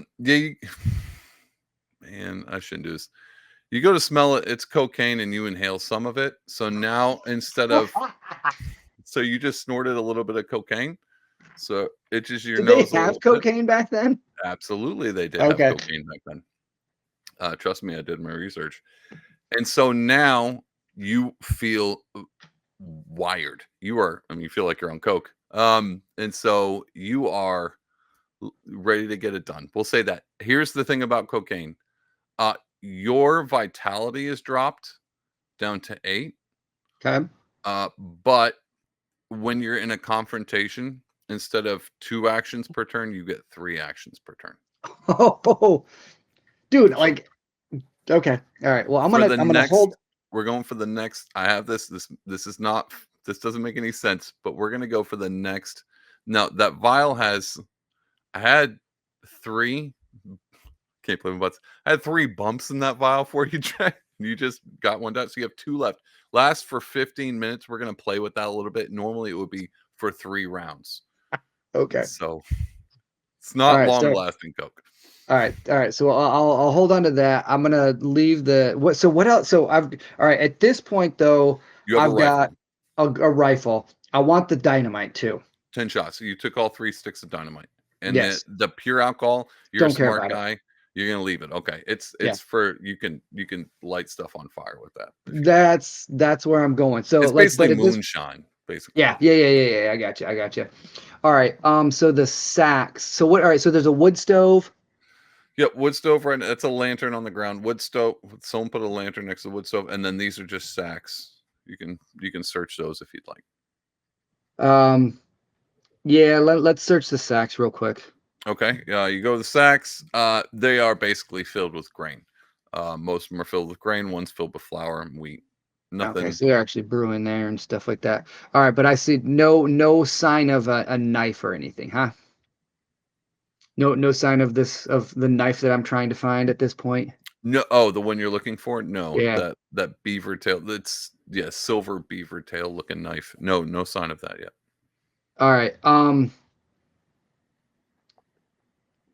man, I shouldn't do this. You go to smell it, it's cocaine, and you inhale some of it. So now so you just snorted a little bit of cocaine. So itches your Did they nose a have little bit. cocaine back then? Absolutely, they did have Okay. cocaine back then. Trust me, I did my research. And so now you feel wired. You are, I mean, you feel like you're on coke. And so you are ready to get it done. We'll say that. Here's the thing about cocaine. Your vitality is dropped down to 8. Okay. But when you're in a confrontation, instead of 2 actions per turn, you get 3 actions per turn. Oh, dude, So like, okay, all right. Well, for the I'm gonna next, hold. we're going for the next. I have this. This is not. This doesn't make any sense. But we're gonna go for the next. Now that vial has. I had 3. Can't believe butts. I had 3 bumps in that vial for you, Jay. You just got one done, so you have 2 left. Lasts for 15 minutes. We're gonna play with that a little bit. Normally, it would be for 3 rounds. Okay. So it's All not right. long So lasting coke. all right. All right. So I'll hold on to that. I'm gonna leave the what. So what else? So I've all right. At this point, though, You have a I've got rifle, a rifle. I want the dynamite too. 10 shots. So you took all 3 sticks of dynamite. And Yes. the pure alcohol, you're a Don't care smart about it. guy. You're gonna leave it. Okay. Yeah. It's for you can light stuff on fire with that if you want. That's where I'm going. So It's like, basically but at this, moonshine, basically. yeah. I got you. I got you. All right. So the sacks. So what? All right. So there's a wood stove. Yep, wood stove, right? That's a lantern on the ground. Wood stove. Someone put a lantern next to the wood stove, and then these are just sacks. You can search those if you'd like. Um, yeah. Let's search the sacks real quick. Okay. You go to the sacks. They are basically filled with grain. Most of them are filled with grain. One's filled with flour and wheat. Okay, Nothing. so they're actually brewing there and stuff like that. All right, but I see no sign of a knife or anything, huh? No sign of this of the knife that I'm trying to find at this point. No. Oh, the one you're looking for? No, Yeah. that beaver tail. That's yeah, silver beaver tail looking knife. No, no sign of that yet. All right.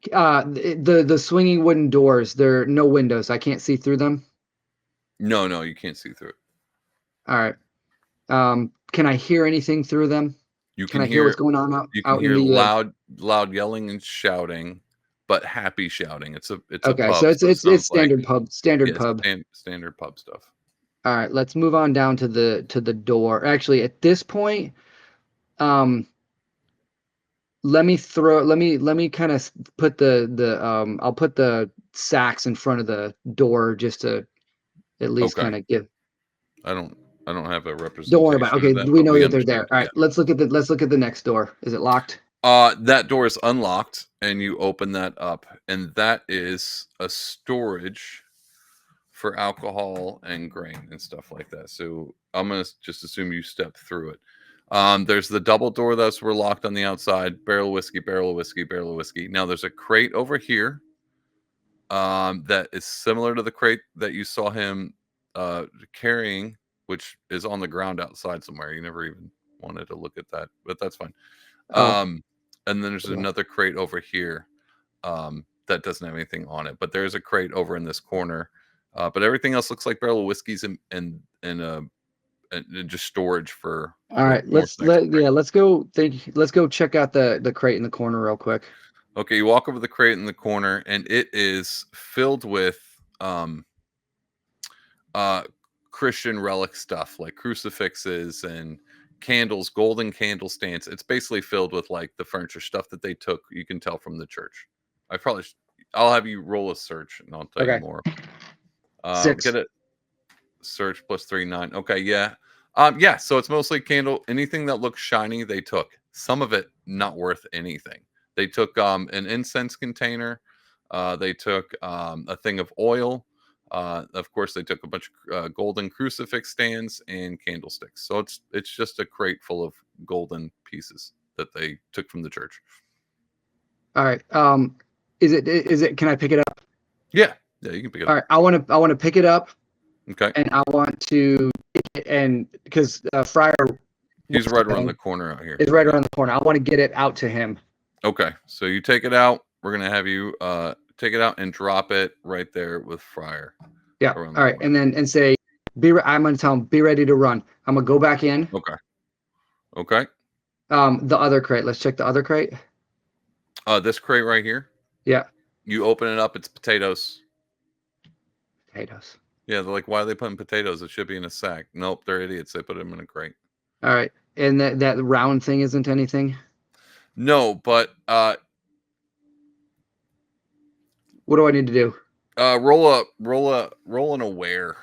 The swinging wooden doors. There are no windows. I can't see through them. No, no, you can't see through it. All right. Can I hear anything through them? You Can can I hear what's hear going on you can out in hear the loud yelling and shouting, but happy shouting. It's a Okay, so pub, so it it's sounds like standard yes, pub. standard pub stuff. All right, let's move on down to the door. Actually, at this point, um, let me kind of put the I'll put the sacks in front of the door just to at least Okay. kind of give. I don't I don't have a Don't worry about representation it. of Okay, that, we but know we that they're there. understand. All Yeah. right, let's look at the next door. Is it locked? That door is unlocked and you open that up and that is a storage for alcohol and grain and stuff like that. So I'm gonna just assume you step through it. There's the double door that's we're locked on the outside. Barrel of whiskey, barrel of whiskey, barrel of whiskey. Now there's a crate over here that is similar to the crate that you saw him carrying, which is on the ground outside somewhere. You never even wanted to look at that, but that's fine. Oh, Um, and then there's yeah. another crate over here that doesn't have anything on it, but there's a crate over in this corner. But everything else looks like barrel of whiskeys and just storage for All right, more snacks. let's go check out the crate in the corner real quick. Okay, you walk over the crate in the corner, and it is filled with um, uh, Christian relic stuff like crucifixes and candles, golden candle stands. It's basically filled with like the furniture stuff that they took. You can tell from the church. I probably, I'll have you roll a search, and I'll tell you Okay, more. Get 6. it. Search plus 3 9. Okay, yeah. Yeah, so it's mostly candle. Anything that looks shiny, they took. Some of it not worth anything. They took an incense container. They took a thing of oil. Of course, they took a bunch of golden crucifix stands and candlesticks. So it's just a crate full of golden pieces that they took from the church. All right. Is it? Can I pick it up? Yeah, yeah, you can pick it All up. right. I want to pick it up, Okay, and I want to and because Friar he's right around the corner out here. is right Yeah. around the corner. I want to get it out to him. Okay, so you take it out. We're gonna have you take it out and drop it right there with Fryer Yeah. around the All right, corner. and then say I'm gonna tell him be ready to run. I'm gonna go back in. Okay. Okay. The other crate. Let's check the other crate. This crate right here. Yeah. You open it up. It's potatoes. Potatoes. Yeah, they're like, why are they putting potatoes? It should be in a sack. Nope, they're idiots. They put them in a crate. All right. And that round thing isn't anything? No, but What do I need to do? roll an aware.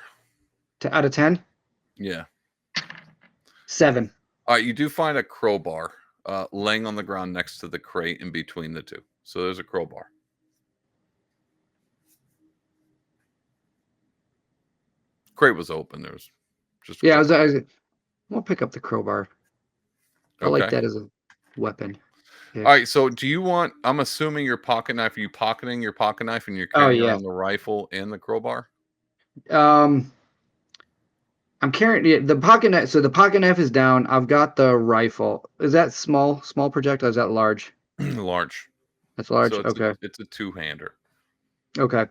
Out of 10? Yeah. 7. All right, you do find a crowbar laying on the ground next to the crate in between the two. So there's a crowbar. Crate was open. There was just a Yeah, crowbar. I'll pick up the crowbar. I like Okay. that as a weapon. All Pick. right. So do you want? I'm assuming your pocket knife. Are you pocketing your pocket knife and you're Oh carrying yeah. around the rifle and the crowbar? Um, I'm carrying the pocket knife. So the pocket knife is down. I've got the rifle. Is that small projectile? Is that large? Large. That's So large. Okay. it's a two-hander. Okay.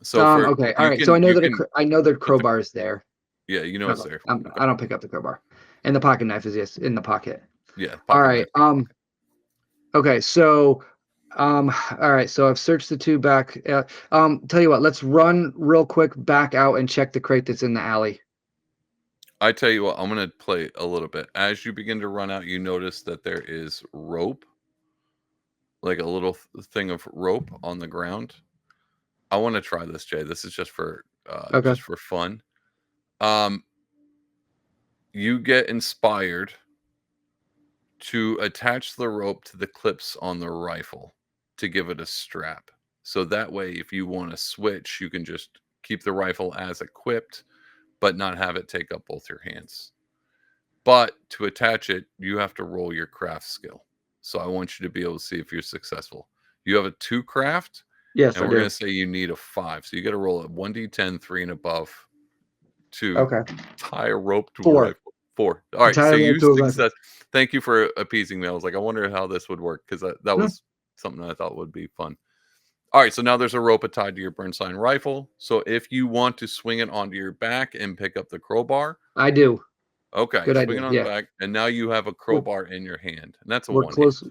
So for Okay. All you right. So can you can I know the put the crowbar is there. yeah, you know it's Okay. there. Okay. I don't pick up the crowbar, and the pocket knife is yes in the pocket. Yeah, All pocket right. knife in your pocket. Okay. So all right. So I've searched the two back. Tell you what. Let's run real quick back out and check the crate that's in the alley. I tell you what, I'm gonna play a little bit. As you begin to run out, you notice that there is rope, like a little thing of rope on the ground. I want to try this, Jay. This is Okay. just for fun. Um, you get inspired to attach the rope to the clips on the rifle to give it a strap. So that way, if you want to switch, you can just keep the rifle as equipped, but not have it take up both your hands. But to attach it, you have to roll your craft skill. So I want you to be able to see if you're successful. You have a 2 craft, Yes, and I we're going do. to say you need a 5. So you got to roll a 1d10, 3 and above to Okay. tie a rope to a 4. rifle. 4. All right. So Entirely you to a rifle. success. Thank you for appeasing me. I was like, I wonder how this would work because that Hmm, was something I thought would be fun. All right. So now there's a rope tied to your Bernstein rifle. So if you want to swing it onto your back and pick up the crowbar, I do. okay, Good swing it idea. on the Yeah. back, and now you have a We're crowbar in your hand, and that's a we're one hand. close.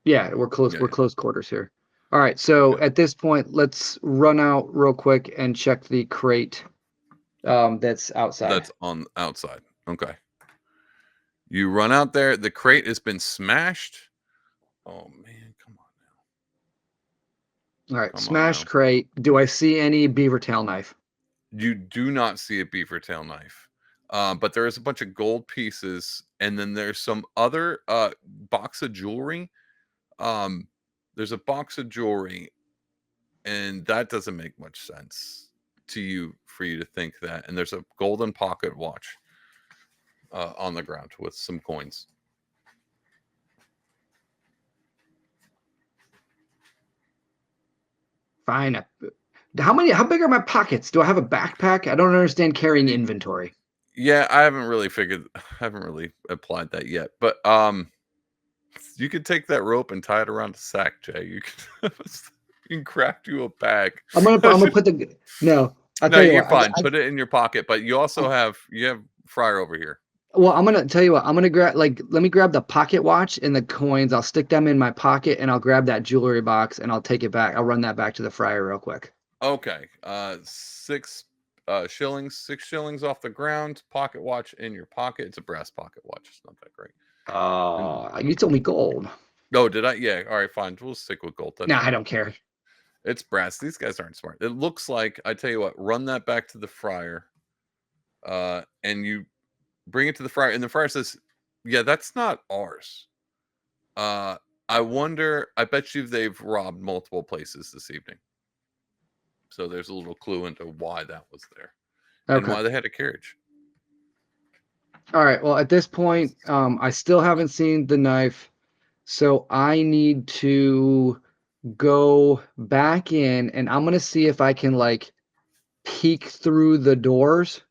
Yeah, we're close. Yeah, We're yeah. close quarters here. All right. So Okay. at this point, let's run out real quick and check the crate that's outside. That's on outside. Okay. You run out there. The crate has been smashed. Oh man, All right. come on Smash now. crate. Do I see any beaver tail knife? You do not see a beaver tail knife, but there is a bunch of gold pieces, and then there's some other box of jewelry. Um, there's a box of jewelry, and that doesn't make much sense to you for you to think that. And there's a golden pocket watch on the ground with some coins. Fine. How many? How big are my pockets? Do I have a backpack? I don't understand carrying inventory. Yeah, I haven't really applied that yet. But you could take that rope and tie it around a sack, Jay. You can craft you a bag. I'm gonna put the no. I'll No, tell you you're what. fine. Put it in your pocket, but you also I, have Fryer over here. Well, I'm gonna tell you what. I'm gonna grab let me grab the pocket watch and the coins. I'll stick them in my pocket and I'll grab that jewelry box and I'll take it back. I'll run that back to the fryer real quick. Okay. 6 shillings off the ground, pocket watch in your pocket. It's a brass pocket watch. It's not that great. And You told me gold. oh, did I? Yeah, all right, fine. We'll stick with gold. That's Nah, I fine. don't care. It's brass. These guys aren't smart. It looks like I tell you what, run that back to the fryer. And you bring it to the fryer, and the fryer says, "Yeah, that's not ours. Uh, I wonder. I bet you they've robbed multiple places this evening. So there's a little clue into why that was there, and Okay. why they had a carriage. All right. Well, at this point, I still haven't seen the knife, so I need to go back in and I'm gonna see if I can like peek through the doors.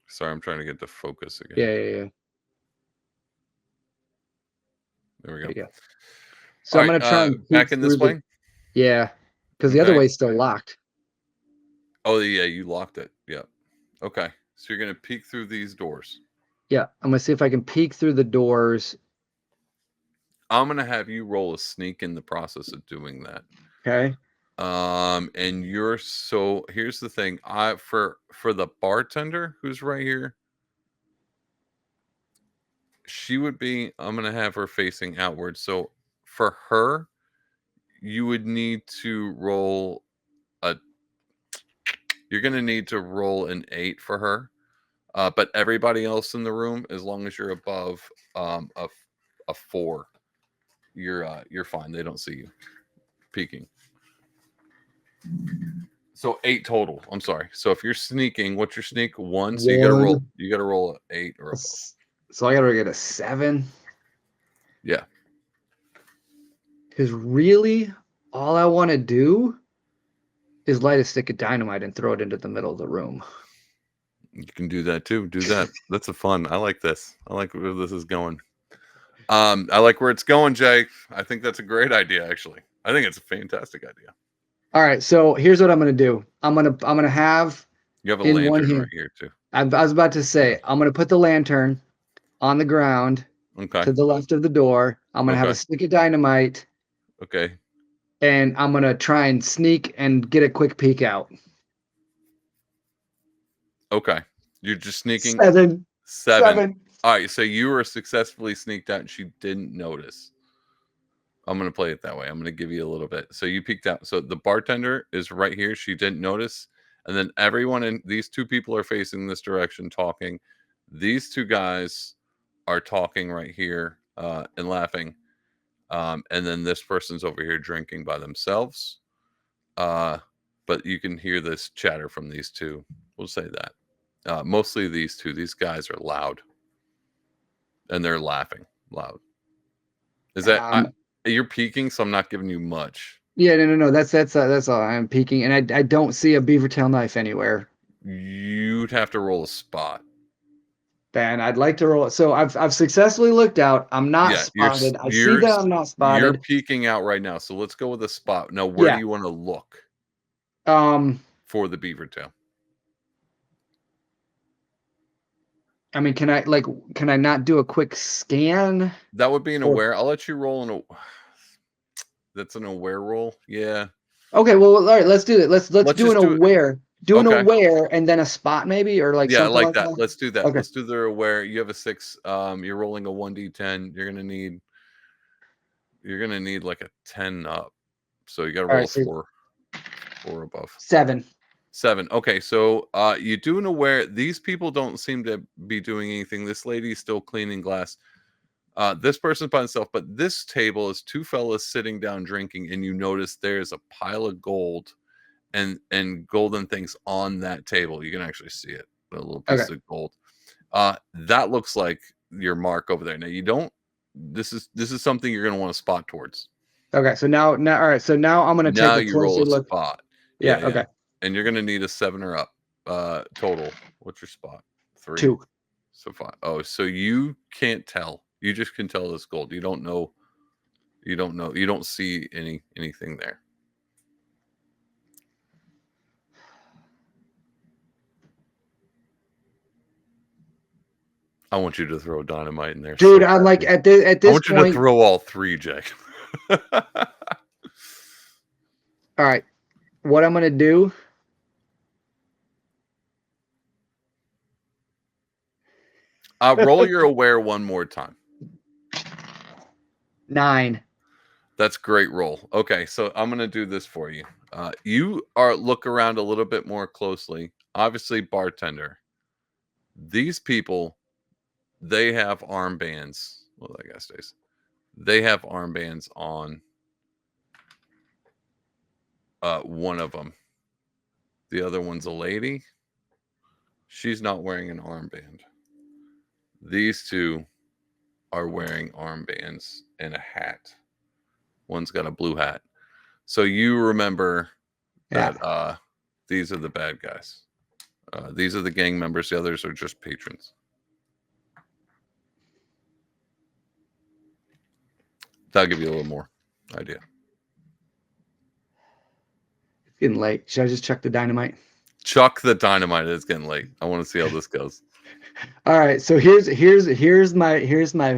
Sorry, I'm trying to get the focus Yeah, again. yeah, yeah. There we There go. you go. So All I'm right, gonna try and peek back in through this the way. yeah, because the other Okay. way's still locked. Oh yeah, you locked it. Yeah. Okay. So you're gonna peek through these doors. Yeah, I'm gonna see if I can peek through the doors. I'm gonna have you roll a sneak in the process of doing that. Okay. And you're so here's the thing. I for the bartender who's right here, she would be. I'm gonna have her facing outward. So for her, you would need to roll a. You're gonna need to roll an 8 for her. But everybody else in the room, as long as you're above a 4, you're fine. They don't see you peeking. So 8 total. I'm sorry. So if you're sneaking, what's your sneak? 1. So you gotta roll. One. You gotta roll an 8 or above. So I gotta get a 7. Yeah. Because really, all I want to do is light a stick of dynamite and throw it into the middle of the room. You can do that too. Do that. That's a fun. I like this. I like where this is going. I like where it's going, Jay. I think that's a great idea. Actually, I think it's a fantastic idea. All right, so here's what I'm gonna do. I'm gonna have You have a in one lantern hand. right here too. I was about to say I'm gonna put the lantern on the ground Okay. to the left of the door. I'm gonna have a Okay. stick of dynamite, Okay. and I'm gonna try and sneak and get a quick peek out. Okay. You're just sneaking. 7. 7. All right. So you were successfully sneaked out, and she didn't notice. I'm gonna play it that way. I'm gonna give you a little bit. So you peeked out. So the bartender is right here. She didn't notice, and then everyone in these 2 people are facing this direction, talking. These 2 guys are talking right here and laughing, and then this person's over here drinking by themselves. But you can hear this chatter from these 2. We'll say that. Mostly these 2. These guys are loud, and they're laughing loud. Is that? You're peeking, so I'm not giving you much. Yeah, no. That's all. I'm peeking, and I don't see a beaver tail knife anywhere. You'd have to roll a spot. Then I'd like to roll. So I've successfully looked out. I'm not Yeah, spotted. I see that I'm not you're spotted. peeking out right now. So let's go with a spot. Now, where do Yeah. you want to look for the beaver tail? I mean, can I not do a quick scan? That would be an aware. I'll let you roll an. That's an aware roll. Yeah. Okay, well, all right, let's do it. Let's do just an do it. aware. Do an Okay. aware and then a spot maybe, or like Yeah, I something like like that. that. Let's do that. Okay. Let's do the aware. You have a 6. You're rolling a 1d10. You're gonna need like a 10 up. So you got to All roll right, a so 4 or above. 7. 7. Okay, so you do an aware. These people don't seem to be doing anything. This lady's still cleaning glass. This person's by himself, but this table is 2 fellas sitting down drinking, and you notice there's a pile of gold and golden things on that table. You can actually see it, a little piece of gold. That looks like your mark over there. Now you don't. This is something you're going to want to spot towards. Okay, so now all right, so now I'm gonna take a you roll closer a look. spot. Yeah, okay. And you're gonna need a 7 or up. Total. What's your spot? 3. 2. So 5. Oh, so you can't tell. You just can tell this gold. You don't know. You don't see anything there. I want you to throw dynamite in there, dude. I'm like at this I want point. you to throw all 3, Jake. All right, what I'm gonna do. Roll your aware one more time. 9. That's great roll. Okay, so I'm gonna do this for you. You look around a little bit more closely. Obviously, bartender. These people, they have armbands. Well, that guy stays. They have armbands on one of them. The other one's a lady. She's not wearing an armband. These 2 are wearing armbands and a hat. One's got a blue hat. So you remember that these are the bad guys. These are the gang members. The others are just patrons. That'll give you a little more idea. It's getting late. Should I just chuck the dynamite? Chuck the dynamite. It's getting late. I want to see how this goes. All right, so here's my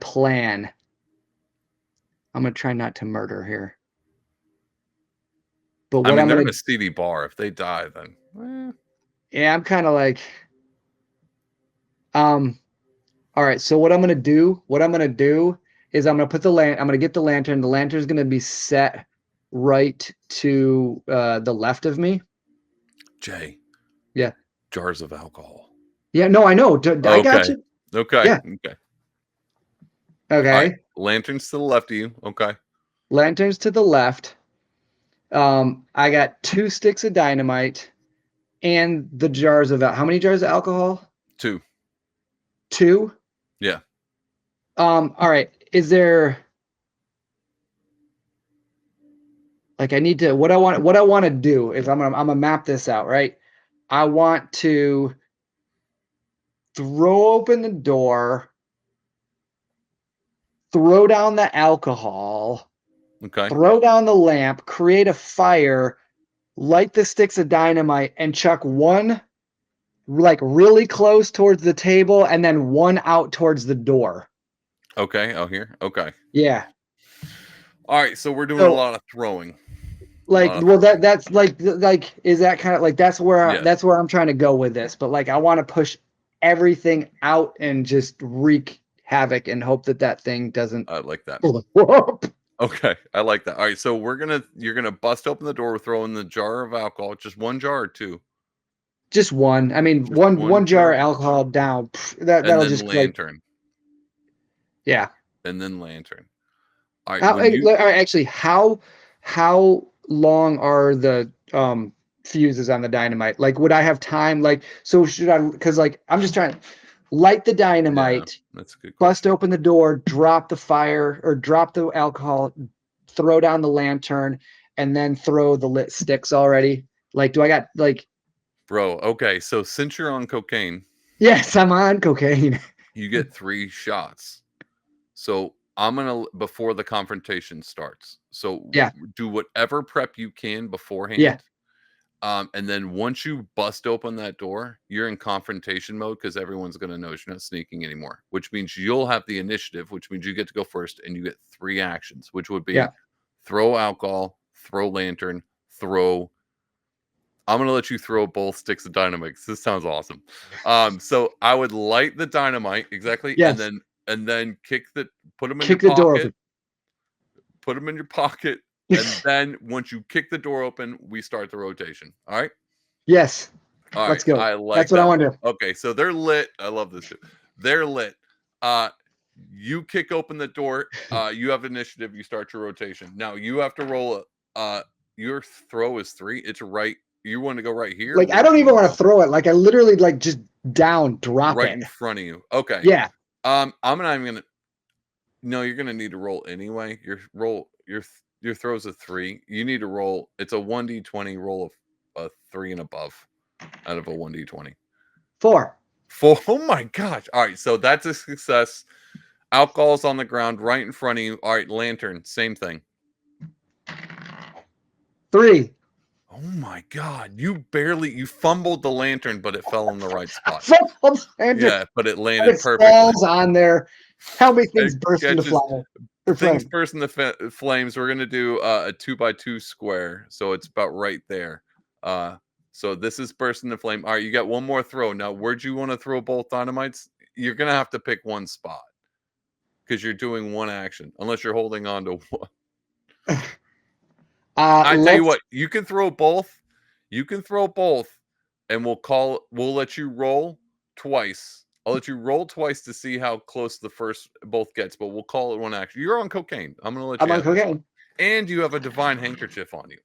plan. I'm gonna try not to murder here. But what they're in a seedy bar. If they die, then yeah, I'm kind of like All right. So what I'm gonna do is I'm gonna put I'm gonna get the lantern. The lantern's gonna be set right to the left of me. Jay, Yeah. jars of alcohol. Yeah. No, I know. I got Okay. you. Okay. Yeah. Okay. All right. Okay. Lanterns to the left of you. Okay. Lanterns to the left. I got 2 sticks of dynamite and the jars of how many jars of alcohol? 2. 2. Yeah. All right. Is there like I need to what I want to do is I'm gonna map this out, right? I want to throw open the door, throw down the alcohol, Okay. throw down the lamp, create a fire, light the sticks of dynamite, and chuck one like really close towards the table and then one out towards the door. Okay. Out here. Okay. Yeah. All right. So we're doing a So lot of throwing. A like lot of well throwing. that's like is that kind of like Yeah. that's where I'm trying to go with this, but like I want to push everything out and just wreak havoc and hope that that thing doesn't I like that. whoop. Okay. I like that. All right. So you're gonna bust open the door. We're throwing the jar of alcohol. Just one jar or 2. Just one. I mean, Just one one jar of jar. alcohol down. And That'll then just like lantern. yeah. And then lantern. All right. Actually, how long are the fuses on the dynamite? Like, would I have time? Like, so should I? Because like I'm just trying to light the Yeah. dynamite, That's a good bust question. open the door, drop the fire or drop the alcohol, throw down the lantern, and then throw the lit sticks already. Like, do I got like? Bro. Okay. So since you're on cocaine, Yes, I'm on cocaine. you get 3 shots. So I'm gonna before the confrontation starts. So Yeah, do whatever prep you can yeah, beforehand. And then once you bust open that door, you're in confrontation mode because everyone's gonna know you're not sneaking anymore. Which means you'll have the initiative, which means you get to go first, and you get 3 actions, which would yeah. be throw alcohol, throw lantern, throw. I'm gonna let you throw both sticks of dynamite 'cause this sounds awesome. So I would light the dynamite exactly, Yes. and then put them in your Kick the door pocket, open. put them in your pocket, and then once you kick the door open, we start the rotation. All right, Yes. all right. Let's go. I That's like what I that. want to do. Okay, so they're lit. I love this too. They're lit. Uh, you kick open the door. You have initiative. You start your rotation. Now you have to roll a. Your throw is 3. It's right. You want to go right here? Like I Where do don't you even want to want to go? throw it. Like I literally like just down, drop Right it. in front of you. Okay. Yeah. I'm not even gonna. No, you're gonna need to roll anyway. Your throw's a 3. You need to roll. It's a 1d20 roll of a 3 and above out of a 1d20. 4. 4. Oh my gosh! All right, so that's a success. Alcohol's on the ground right in front of you. All right, lantern, same thing. 3. Oh my god! You fumbled the lantern, but it fell in the right spot. And Yeah, but it it landed perfectly. falls on there. How many It things burst into catches fire or things flame? burst in the flames. We're gonna do a 2x2 square, so it's about right there. Uh, so this is burst in the flame. All right, you got one more throw. Now, where'd you want to throw both dynamites? You're gonna have to pick one spot because you're doing one action, unless you're holding on to one. I tell you Let's what, you can throw both. You can throw both, and we'll let you roll twice. I'll let you roll twice to see how close the first both gets, but we'll call it one action. You're on cocaine. I'm gonna let I'm you on have this one. cocaine. And you have a divine handkerchief on you.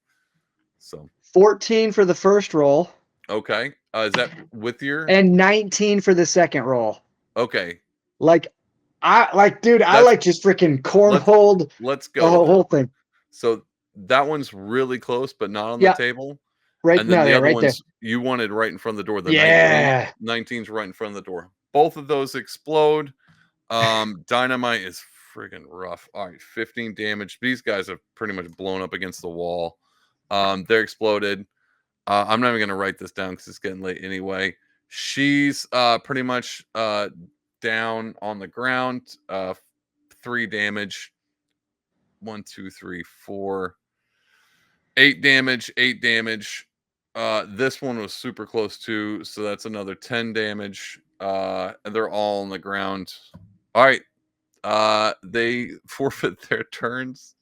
So 14 for the first roll okay. Is that with your and 19 for the second roll. okay. Like dude, I That's like just freaking let's cornholed let's the go with it. whole thing. So that one's really close, but not on the Yeah, table. right And then now, the yeah, other right there. ones you wanted right in front of the door. The 19. Yeah. 19's right in front of the door. Both of those explode. Dynamite is friggin' rough. All right, 15 damage. These guys have pretty much blown up against the wall. They're exploded. I'm not even gonna write this down because it's getting late anyway. She's pretty much down on the ground. 3 damage. 1, 2, 3, 4. 8 damage, 8 damage. This one was super close too, so that's another 10 damage. And they're all on the ground. All right. They forfeit their turns.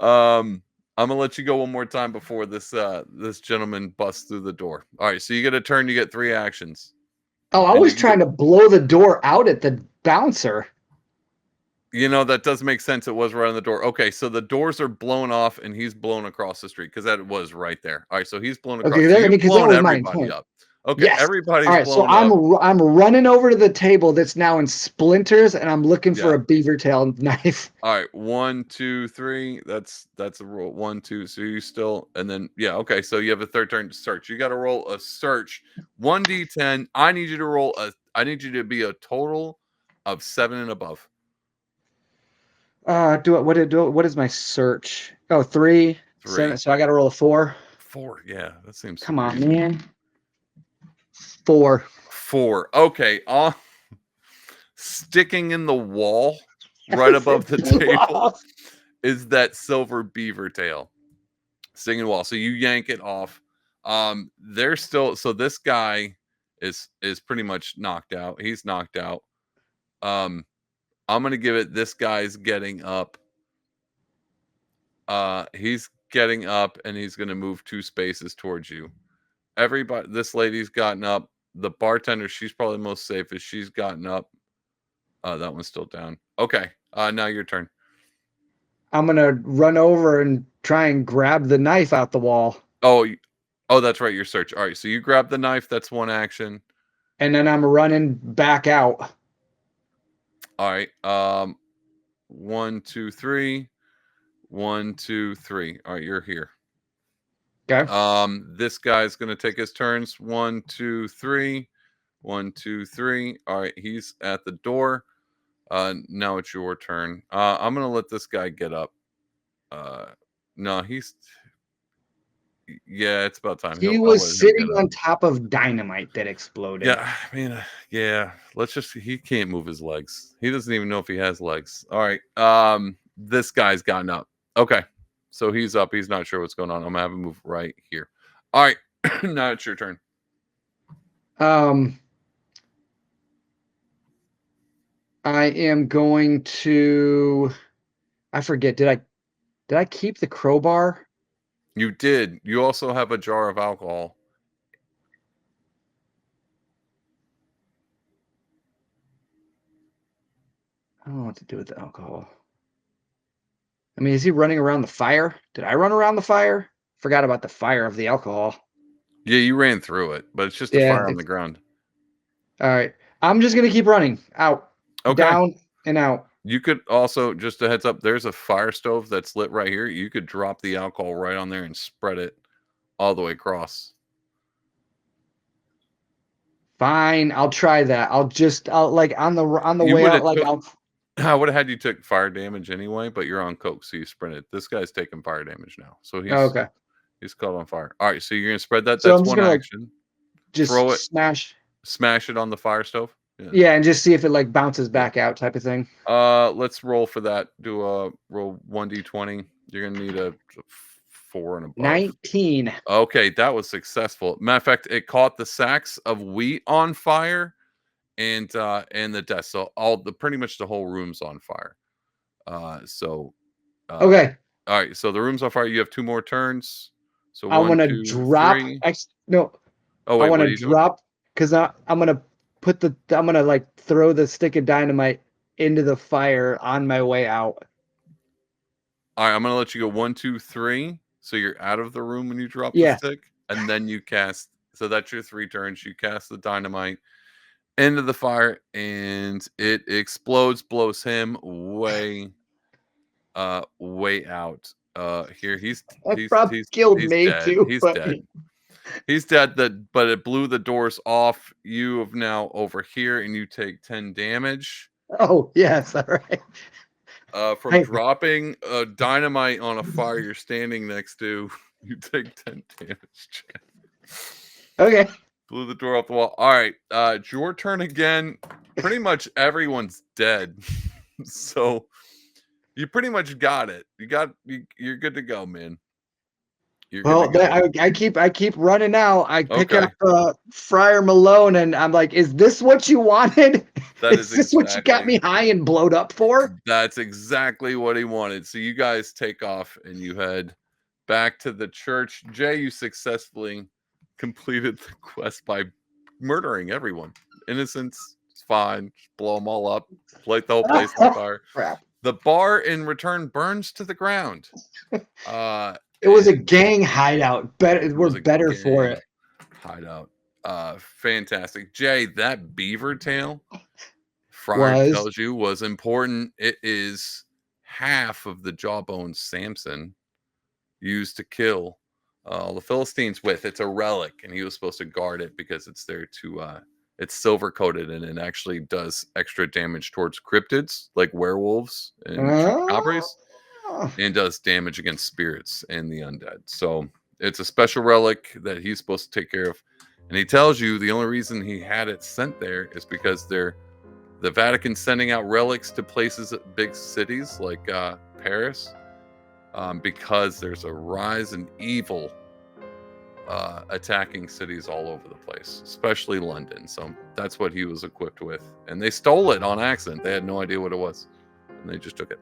I'm gonna let you go one more time before this gentleman busts through the door. All right, so you get a turn, you get 3 actions. Oh, I And you was can do, trying to blow the door out at the bouncer. that does make sense. It was right on the door. Okay, so the doors are blown off and he's blown across the street because that was right there. All right, so he's blown Okay, across. So you've because that blown was my everybody intent. up. Okay, Yes. All everybody's right, so blown up. I'm running over to the table that's now in splinters, and I'm looking for Yeah. a beaver tail knife. All right, 1, 2, 3. That's a roll. 1, 2. So you still, and then yeah. Okay, so you have a third turn to search. You got to roll a search. 1d10. I need you to roll a. I need you to be a total of 7 and above. What is my search? Oh, 3, 7. 3, So I got to roll a 4. 4. Yeah, that seems Come super on, easy. man. 4. 4. Okay. Sticking in the wall right above the table is that silver beaver tail. Sticking in the wall. So you yank it off. They're still. So this guy is pretty much knocked out. He's knocked out. I'm gonna give it. This guy's getting up. He's getting up and he's gonna move 2 spaces towards you. Everybody, this lady's gotten up. The bartender, she's probably the most safest. She's gotten up. That one's still down. Okay. Now your turn. I'm gonna run over and try and grab the knife out the wall, Oh, that's right. Your search. All right. So you grab the knife. That's 1 action. and then I'm running back out. All right. 1, 2, 3. 1, 2, 3. All right. You're here. Okay. This guy's gonna take his turns. 1, 2, 3. 1, 2, 3. All right. He's at the door. Now it's your turn. I'm gonna let this guy get up. No, yeah, it's about time. He I'll was let him sitting get up. on top of dynamite that exploded. Yeah, I mean, yeah. He can't move his legs. He doesn't even know if he has legs. All right. This guy's gotten up. Okay. So he's up. He's not sure what's going on. I'm gonna have him move right here. All right. Now it's your turn. I am going to. I forget. Did I keep the crowbar? You did. You also have a jar of alcohol. I don't know what to do with the alcohol. I mean, is he running around the fire? Did I run around the fire? Forgot about the fire of the alcohol. Yeah, you ran through it, but it's just a Yeah. fire on the ground. All right. I'm just gonna keep running out, Okay. down and out. You could also, just a heads up, there's a fire stove that's lit right here. You could drop the alcohol right on there and spread it all the way across. Fine, I'll try that. I'll like on the You way would out, have like took. I'll. I would have had you take fire damage anyway, but you're on coke, so you sprinted. This guy's taking fire damage now, so Oh, okay. he's caught on fire. All right, so you're gonna spread that. So That's I'm just 1 gonna like action. just Throw it, smash. smash it on the fire stove. Yeah. Yeah, and just see if it like bounces Yeah. back out, type of thing. Let's roll for that. Do a roll 1d20. You're gonna need a 4 and above. 19. Okay, that was successful. Matter of fact, it caught the sacks of wheat on fire and the desk. So pretty much the whole room's on fire. So Okay, all right, so the room's on fire. You have 2 more turns. So I 1, want to 2, drop. 3. No, Oh I wait, want what to are you doing? drop because I'm gonna I'm gonna like throw the stick of dynamite into the fire on my way out. All right, I'm gonna let you go 1, 2, 3. So you're out of the room when you drop the Yeah. stick, and then you cast. So that's your 3 turns. You cast the dynamite into the fire, and it explodes, blows him way out. Here That probably killed he's me dead. too, He's but dead. He's dead. But it blew the doors off. You have now over here, and you take 10 damage. oh yes, all right. From Hey, dropping dynamite on a fire you're standing next to. You take 10 damage. okay. Blew the door off the wall. All right, it's your turn again. Pretty much everyone's dead, so you pretty much got it. You're good to go, man. You're good to Well, go. I keep running out. I pick Okay. up Friar Malone, and I'm like, "Is this what you wanted? That Is is this what you got exactly me high and blowed up for?" that's exactly what he wanted. So you guys take off and you head back to the church. Jay, you successfully completed the quest by murdering everyone. Innocents, it's fine. Just blow them all up. Light the whole place on fire. Crap! The bar in return burns to the ground. It was a And gang hideout. it We're was a better for gang it. hideout. Fantastic. Jay, that beaver tail Friar Was tells you was important. It is half of the jawbone Samson used to kill the Philistines with. It's a relic, and he was supposed to guard it because it's there to. It's silver coated, and it actually does extra damage towards cryptids like werewolves and uh, chupacabras, and does damage against spirits and the undead. So it's a special relic that he's supposed to take care of. And he tells you the only reason he had it sent there is because they're the Vatican sending out relics to places, big cities like Paris, because there's a rise in evil attacking cities all over the place, especially London. So that's what he was equipped with. And they stole it on accident. They had no idea what it was. And they just took it.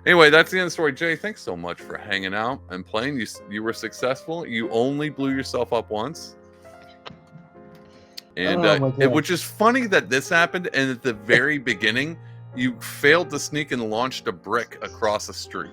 Anyway, that's the end of the story. Jay, thanks so much for hanging out and playing. You were successful. You only blew yourself up once. And oh my god! which is funny that this happened. And at the very beginning, you failed to sneak and launched a brick across the street.